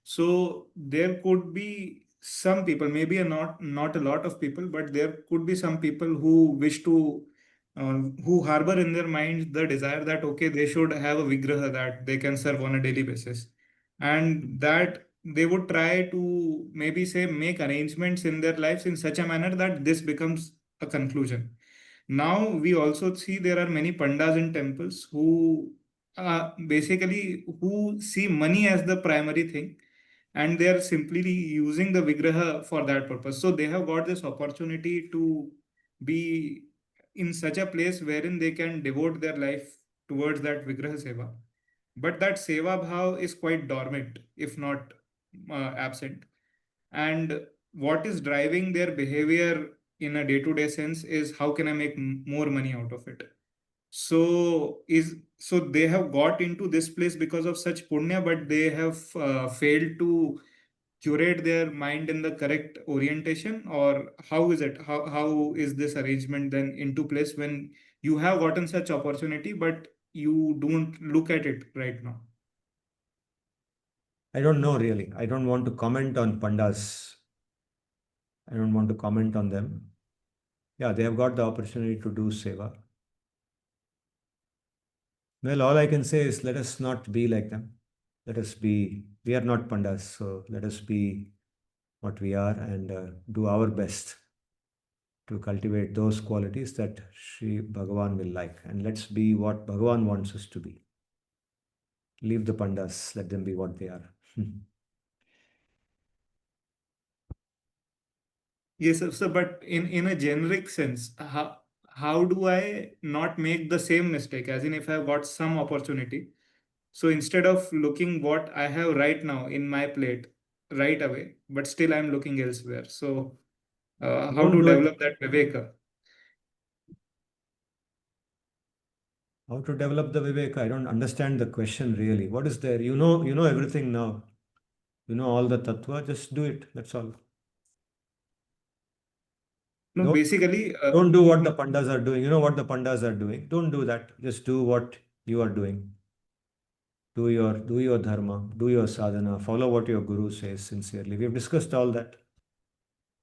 Speaker 3: So there could be some people, maybe not a lot of people, but there could be some people who wish to, who harbor in their minds the desire that okay, they should have a vigraha that they can serve on a daily basis, and that they would try to maybe say make arrangements in their lives in such a manner that this becomes a conclusion. Now we also see there are many pandas in temples who basically who see money as the primary thing, and they are simply using the vigraha for that purpose. So they have got this opportunity to be in such a place wherein they can devote their life towards that vigraha seva. But that seva bhav is quite dormant, if not absent. And what is driving their behavior in a day-to-day sense is how can I make more money out of it. So they have got into this place because of such punya, but they have failed to curate their mind in the correct orientation, or how is it, how is this arrangement then into place when you have gotten such opportunity but you don't look at it right now?
Speaker 1: I don't know really. I don't want to comment on pandas. I don't want to comment on them. Yeah, they have got the opportunity to do seva. Well, all I can say is let us not be like them. We are not pandas, so let us be what we are, and do our best to cultivate those qualities that Sri Bhagavan will like. And let's be what Bhagavan wants us to be. Leave the pandas, let them be what they are.
Speaker 3: Yes, sir. So, but in a generic sense, how do I not make the same mistake? As in, if I've got some opportunity, so instead of looking what I have right now in my plate right away, but still I'm looking elsewhere. So, how
Speaker 1: Don't
Speaker 3: to
Speaker 1: do it.
Speaker 3: develop that viveka?
Speaker 1: How to develop the Viveka? I don't understand the question really. What is there? You know everything now. You know all the tattva, just do it. That's all.
Speaker 3: No,
Speaker 1: Don't,
Speaker 3: basically,
Speaker 1: don't do what the pandas are doing. You know what the pandas are doing. Don't do that. Just do what you are doing. Do your dharma, do your sadhana, follow what your guru says sincerely. We've discussed all that.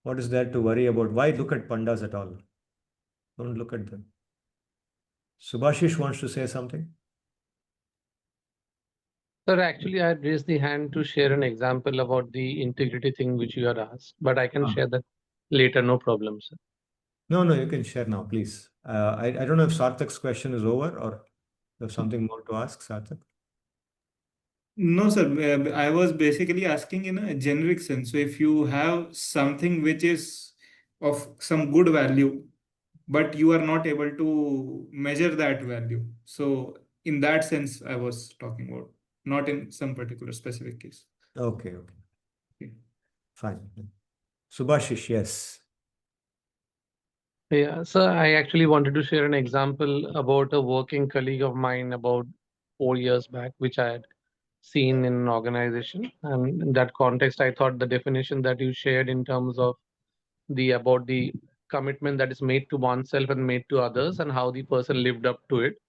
Speaker 1: What is there to worry about? Why look at pandas at all? Don't look at them. Subhashish wants to say something.
Speaker 5: Sir, actually, I had raised the hand to share an example about the integrity thing which you had asked, but I can share that later, no problem, sir.
Speaker 1: No, you can share now, please. I don't know if Sarthak's question is over or you have something more to ask, Sarthak.
Speaker 3: no, sir. I was basically asking in a generic sense. So if you have something which is of some good value, but you are not able to measure that value. So in that sense, I was talking about, not in some particular specific case.
Speaker 1: Okay.
Speaker 3: Okay.
Speaker 1: Fine. Subhashish, yes.
Speaker 5: Yeah, sir, I actually wanted to share an example about a working colleague of mine about 4 years back, which I had seen in an organization. And in that context, I thought the definition that you shared in terms of about the commitment that is made to oneself and made to others and how the person lived up to it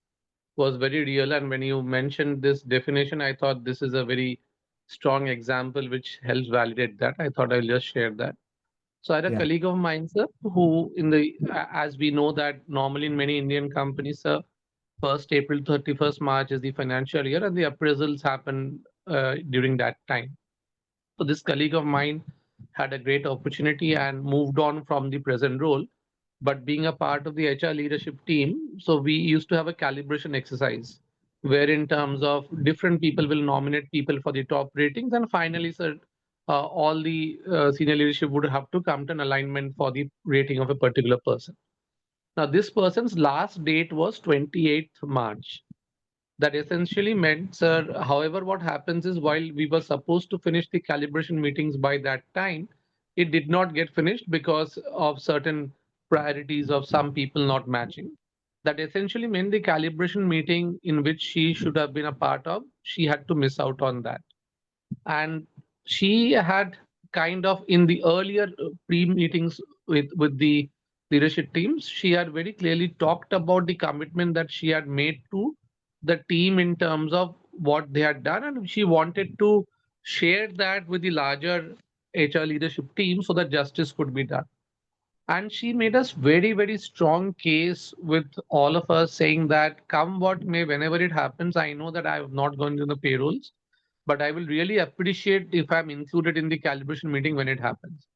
Speaker 5: was very real. And when you mentioned this definition, I thought this is a very strong example which helps validate that. I thought I'll just share that. So I had a
Speaker 1: Yeah.
Speaker 5: colleague of mine, sir, who as we know that normally in many Indian companies, sir, 1st April, 31st March is the financial year and the appraisals happen during that time. So this colleague of mine had a great opportunity and moved on from the present role. But being a part of the HR leadership team, so we used to have a calibration exercise where in terms of different people will nominate people for the top ratings. And finally, sir, all the senior leadership would have to come to an alignment for the rating of a particular person. Now, this person's last date was 28th March. That essentially meant, sir, however, what happens is while we were supposed to finish the calibration meetings by that time, it did not get finished because of certain priorities of some people not matching. That essentially meant the calibration meeting in which she should have been a part of, she had to miss out on that. And she had kind of in the earlier pre-meetings with the leadership teams, she had very clearly talked about the commitment that she had made to the team in terms of what they had done, and she wanted to share that with the larger HR leadership team so that justice could be done. And she made us very strong case with all of us saying that come what may, whenever it happens, I know that I have not gone to the payrolls, but I will really appreciate if I'm included in the calibration meeting when it happens.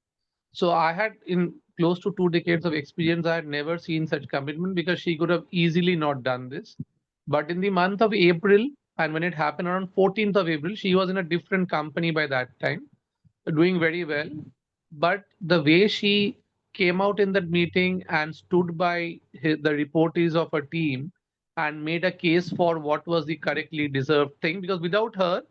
Speaker 5: So I had in close to 2 decades of experience, I had never seen such commitment because she could have easily not done this. But in the month of April, and when it happened around 14th of April, she was in a different company by that time, doing very well. But the way she came out in that meeting and stood by the reportees of her team and made a case for what was the correctly deserved thing, because without her,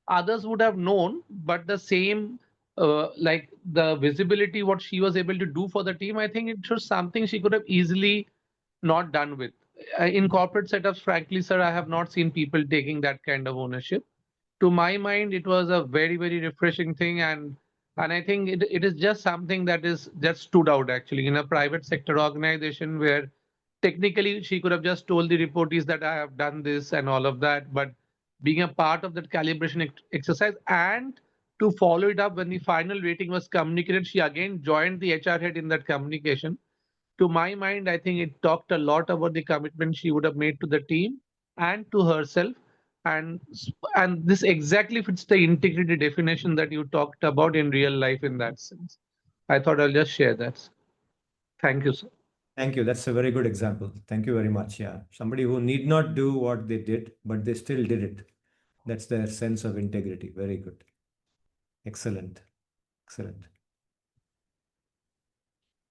Speaker 5: others would have known, but the same, like the visibility, what she was able to do for the team, I think it was something she could have easily not done with. In corporate setups, frankly, sir, I have not seen people taking that kind of ownership. To my mind, it was a very refreshing thing, and I think it is just something that is just stood out actually in a private sector organization where technically she could have just told the reportees that I have done this and all of that, but being a part of that calibration exercise and to follow it up when the final rating was communicated, she again joined the HR head in that communication. To my mind, I think it talked a lot about the commitment she would have made to the team and to herself. And and this exactly fits the integrity definition that you talked about in real life in that sense. I thought I'll just share that. Thank you, sir.
Speaker 1: Thank you. That's a very good example. Thank you very much. Yeah. Somebody who need not do what they did, but they still did it. That's their sense of integrity. Very good. Excellent.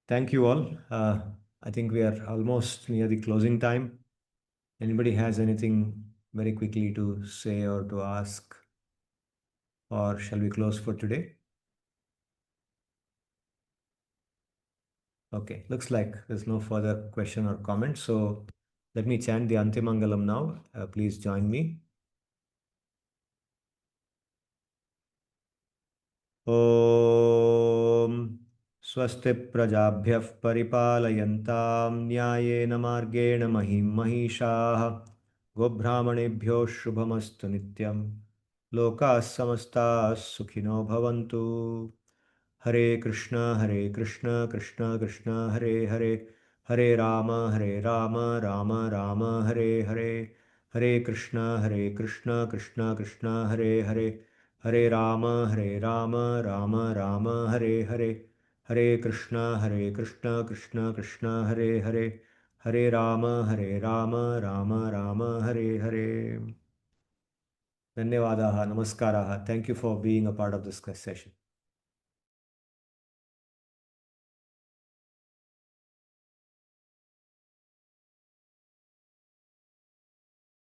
Speaker 1: Thank you all. I think we are almost near the closing time. Anybody has anything very quickly to say or to ask? Or shall we close for today? Okay, looks like there's no further question or comment. So Let me chant the Antimangalam now. Please join me. ॐ स्वस्ति प्रजाभ्यः परिपालयन्तां न्यायेन मार्गेण महीं महिषाः गोब्राह्मणेभ्यो शुभमस्तु नित्यं लोकाः समस्ताः सुखिनो भवन्तु हरे कृष्ण कृष्ण कृष्ण हरे हरे हरे राम राम राम हरे हरे हरे कृष्ण कृष्ण कृष्ण हरे हरे हरे राम राम राम हरे हरे हरे कृष्ण कृष्ण कृष्ण हरे हरे हरे राम राम राम हरे हरे धन्यवादाः नमस्काराः. Thank you for being a part of this session.